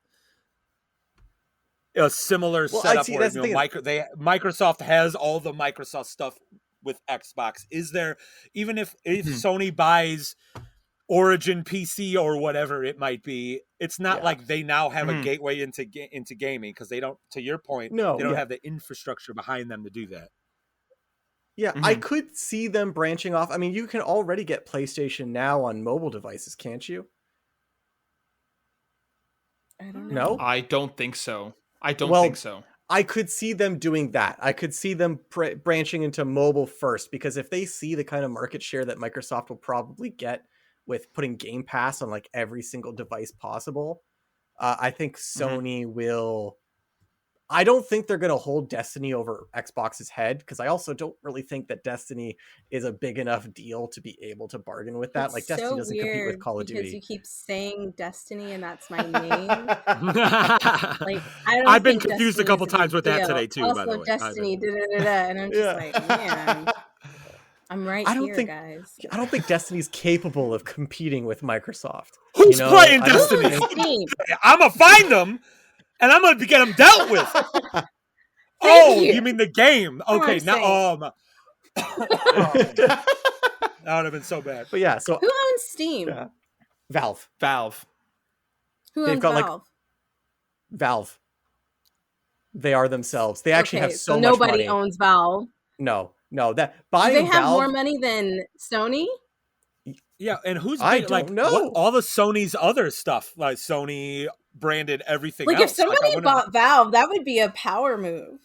a similar setup where Microsoft has all the Microsoft stuff with Xbox? Is there, even if Sony buys Origin PC or whatever it might be, it's not like they now have a gateway into gaming, because they don't, to your point, they don't have the infrastructure behind them to do that. Yeah, I could see them branching off. I mean, you can already get PlayStation Now on mobile devices, can't you? I don't know. No? I don't think so. I think so. I could see them doing that. I could see them branching into mobile first, because if they see the kind of market share that Microsoft will probably get with putting Game Pass on like every single device possible, I think Sony will... I don't think they're going to hold Destiny over Xbox's head, because I also don't really think that Destiny is a big enough deal to be able to bargain with that. It's like Destiny so doesn't compete with Call of Duty. Because you keep saying Destiny and that's my name. I've been confused a couple times with that today too. Also, by the way, Destiny, and I'm just like, man, I'm right here, guys. I don't think Destiny's capable of competing with Microsoft. Who's playing Destiny? I'm gonna find them. And I'm going to get them dealt with. You mean the game? Okay, now that would have been so bad. But yeah, so who owns Steam? Valve. Who owns Valve? Valve. They are themselves. They actually have so much nobody money. Owns Valve. No. That Do they have Valve, more money than Sony? Yeah, and who's I don't know. all the Sony's other stuff, like Sony branded everything else. If somebody bought Valve, that would be a power move.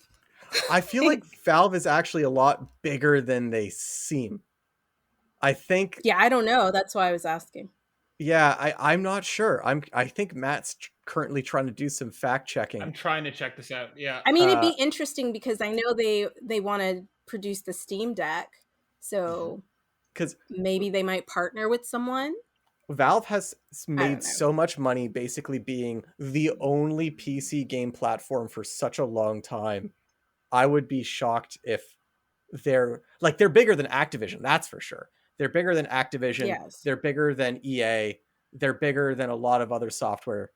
I feel like Valve is actually a lot bigger than they seem. I think. Yeah, I don't know. That's why I was asking. Yeah, I'm not sure. I think Matt's currently trying to do some fact checking. I'm trying to check this out. Yeah. I mean, it'd be interesting because I know they want to produce the Steam Deck, so because maybe they might partner with someone. Valve has made so much money basically being the only PC game platform for such a long time. I would be shocked if they're bigger than Activision. That's for sure. They're bigger than Activision. Yes. They're bigger than EA. They're bigger than a lot of other software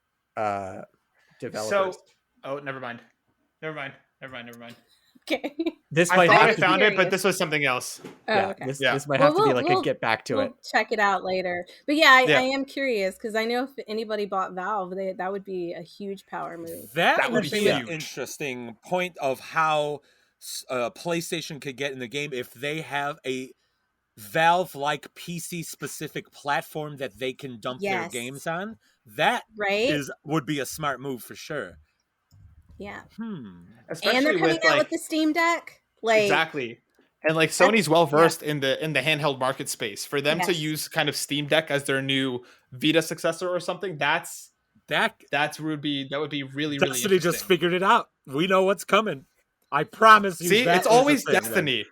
developers. Never mind. Okay. I found it, but this was something else. Okay. This might have to be a get back to it. Check it out later. But I am curious because I know if anybody bought Valve, that would be a huge power move. That would be an interesting point of how PlayStation could get in the game if they have a Valve-like PC-specific platform that they can dump their games on. That would be a smart move for sure. Yeah. Especially and they're coming out with the Steam Deck. Exactly. And Sony's well versed in the handheld market space. For them to use kind of Steam Deck as their new Vita successor or something, that would be really, really Destiny interesting. just figured it out. We know what's coming. I promise you. See, it's always Destiny.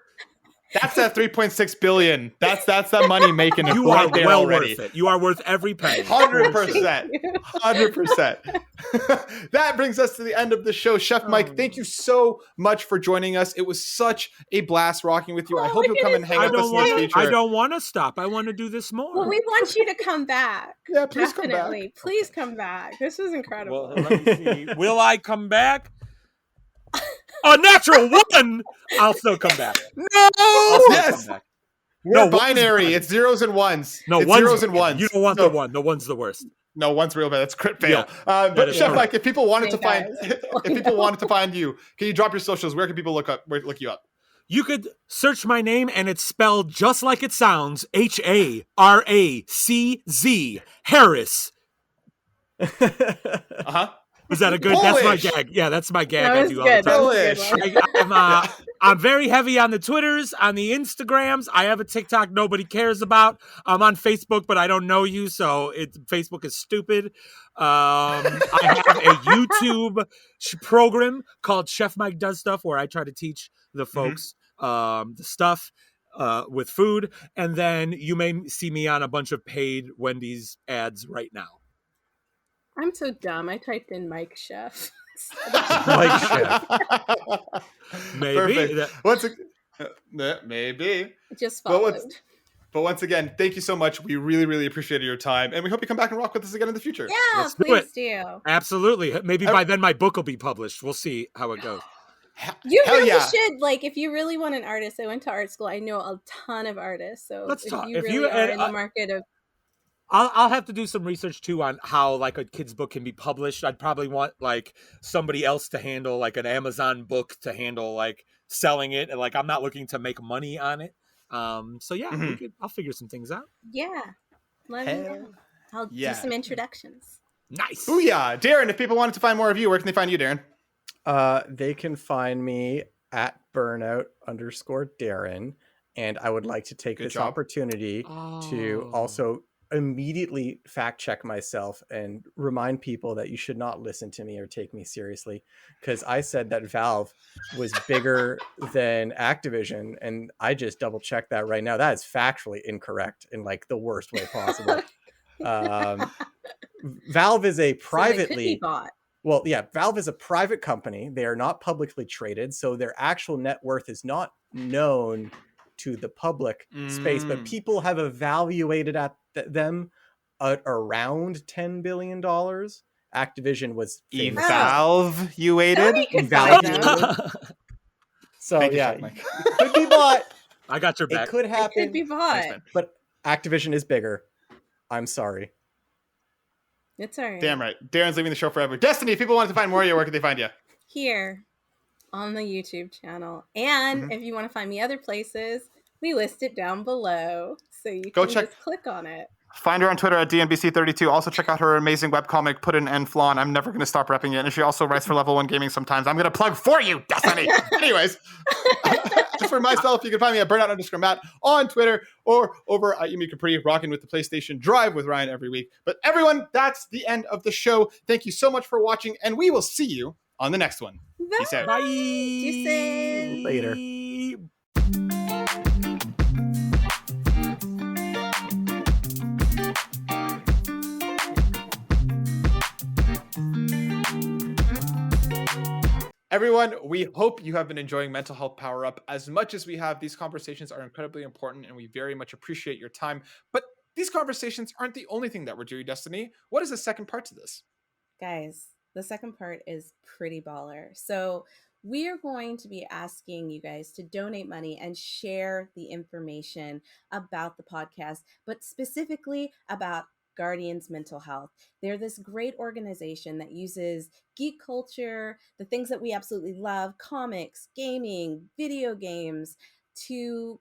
That's that 3.6 billion. That's that money making it. You are well worth it. You are worth every penny. 100%. That brings us to the end of the show. Chef Mike, thank you so much for joining us. It was such a blast rocking with you. I hope you'll come and hang out with us in the future. I don't want to stop. I want to do this more. Well, we want you to come back. Yeah, please come back. Please come back. This was incredible. Well, let me see. Will I come back? A natural 1. I'll still come back. No! I'll still Yes! come back. We're No, one's binary. bad. It's zeros and ones. No, it's one's zeros and bad. ones. You don't want So- the 1. The 1's the worst. No, one's real bad. That's crit fail. Yeah, But is Chef correct. Mike, if people wanted to Hey, find, guys. if people wanted to find you, can you drop your socials? Where can people look you up? You could search my name, and it's spelled just like it sounds. Haracz. Harris. Was that a good? That's my Polish. gag. Yeah, that's my gag. That I was do good. all the That time. was a good one. I'm very heavy on the Twitters, on the Instagrams. I have a TikTok nobody cares about. I'm on Facebook, but I don't know you, so Facebook is stupid. I have a YouTube program called Chef Mike Does Stuff, where I try to teach the folks the stuff with food, and then you may see me on a bunch of paid Wendy's ads right now. I'm so dumb. I typed in Mike Chef. Mike Chef. Maybe. Perfect. Maybe. Just But followed. But once again, thank you so much. We really, really apprecited your time, and we hope you come back and rock with us again in the future. Yeah, Let's do please it. do. Absolutely. Maybe by then my book will be published. We'll see how it goes. You Hell really yeah. should. Like, if you really want an artist, I went to art school. I know a ton of artists. So Let's if talk. you If really you- are and in the market of I'll have to do some research too on how like a kid's book can be published. I'd probably want like somebody else to handle like an Amazon book to handle like selling it, and like I'm not looking to make money on it. So yeah, I'll figure some things out. yeah, let me know. I'll yeah. do some introductions. Nice. Booyah. Darren, if people wanted to find more of you, where can they find you, Darren? They can find me at burnout_Darren. And I would like to take Good this job. opportunity to also immediately fact check myself and remind people that you should not listen to me or take me seriously, because I said that Valve was bigger than Activision, and I just double checked that right now. That is factually incorrect in like the worst way possible. Valve is a So they could be privately bought. well, yeah, Valve is a private company. They are not publicly traded, so their actual net worth is not known to the public space, but people have evaluated at them at around $10 billion. Activision was famous. Evaluated? Sony could buy them. Evaluated. So Thank you, yeah, Chef Mike. it could be bought. I got your back. It could It happen, could be bought. Thanks, man. but Activision is bigger. I'm sorry. It's all right. Damn right. Darren's leaving the show forever. Destiny, if people wanted to find more of you, where can they find you? Here on the YouTube channel. And if you want to find me other places, we list it down below. So you Go can check- just click on it. Find her on Twitter at DNBC32. Also check out her amazing webcomic, Put an End Flaw, and I'm never going to stop repping it. And she also writes for Level 1 Gaming sometimes. I'm going to plug for you, Destiny. Anyways, just for myself, you can find me at Burnout_Matt on Twitter or over at Yumi Capri, rocking with the PlayStation Drive with Ryan every week. But everyone, that's the end of the show. Thank you so much for watching, and we will see you on the next one. Peace out. Bye. Deuces. Later. Everyone, we hope you have been enjoying Mental Health Power Up as much as we have. These conversations are incredibly important, and we very much appreciate your time. But these conversations aren't the only thing that we're doing, Destiny. What is the second part to this? Guys, the second part is pretty baller. So we are going to be asking you guys to donate money and share the information about the podcast, but specifically about Guardians Mental Health. They're this great organization that uses geek culture, the things that we absolutely love, comics, gaming, video games, to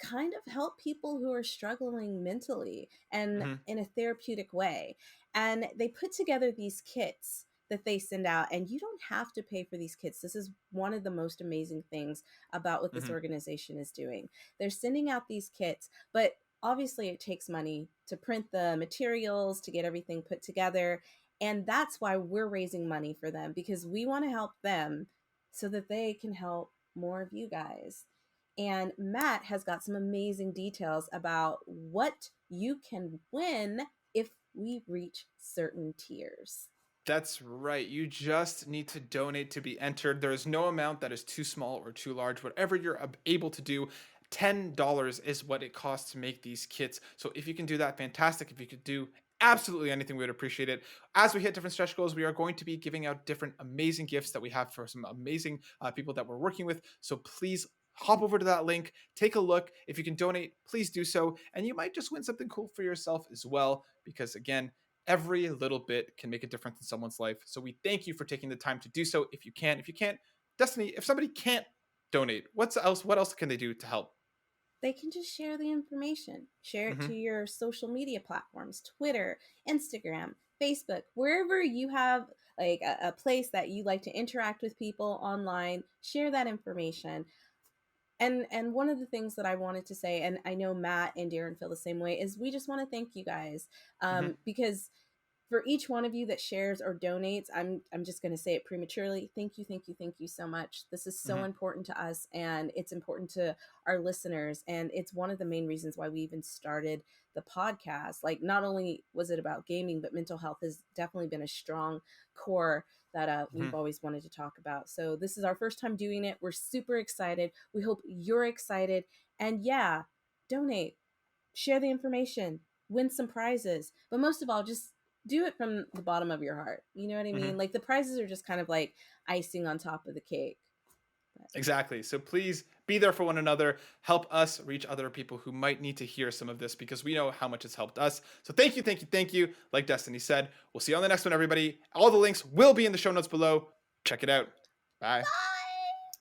kind of help people who are struggling mentally and in a therapeutic way. And they put together these kits that they send out, and you don't have to pay for these kits. This is one of the most amazing things about what this organization is doing. They're sending out these kits, but obviously it takes money to print the materials, to get everything put together. And that's why we're raising money for them, because we want to help them so that they can help more of you guys. And Matt has got some amazing details about what you can win if we reach certain tiers. That's right. You just need to donate to be entered. There is no amount that is too small or too large. Whatever you're able to do, $10 is what it costs to make these kits. So if you can do that, fantastic. If you could do absolutely anything, we would appreciate it. As we hit different stretch goals, we are going to be giving out different amazing gifts that we have for some amazing people that we're working with. So please hop over to that link, take a look. If you can donate, please do so. And you might just win something cool for yourself as well, because again, every little bit can make a difference in someone's life. So we thank you for taking the time to do so. If you can, if you can't, Destiny, if somebody can't donate, what else can they do to help? They can just share the information. Share it to your social media platforms, Twitter, Instagram, Facebook, wherever you have like a place that you like to interact with people online, share that information. And one of the things that I wanted to say, and I know Matt and Darren feel the same way, is we just want to thank you guys, because for each one of you that shares or donates, I'm just going to say it prematurely. Thank you so much. This is so important to us, and it's important to our listeners. And it's one of the main reasons why we even started the podcast. Like, not only was it about gaming, but mental health has definitely been a strong core that we've always wanted to talk about. So this is our first time doing it. We're super excited. We hope you're excited. And yeah, donate, share the information, win some prizes. But most of all, just do it from the bottom of your heart. You know what I mean? Like, the prizes are just kind of like icing on top of the cake. Exactly. So please be there for one another. Help us reach other people who might need to hear some of this, because we know how much it's helped us. So thank you. Like Destiny said, we'll see you on the next one, everybody. All the links will be in the show notes below. Check it out. Bye.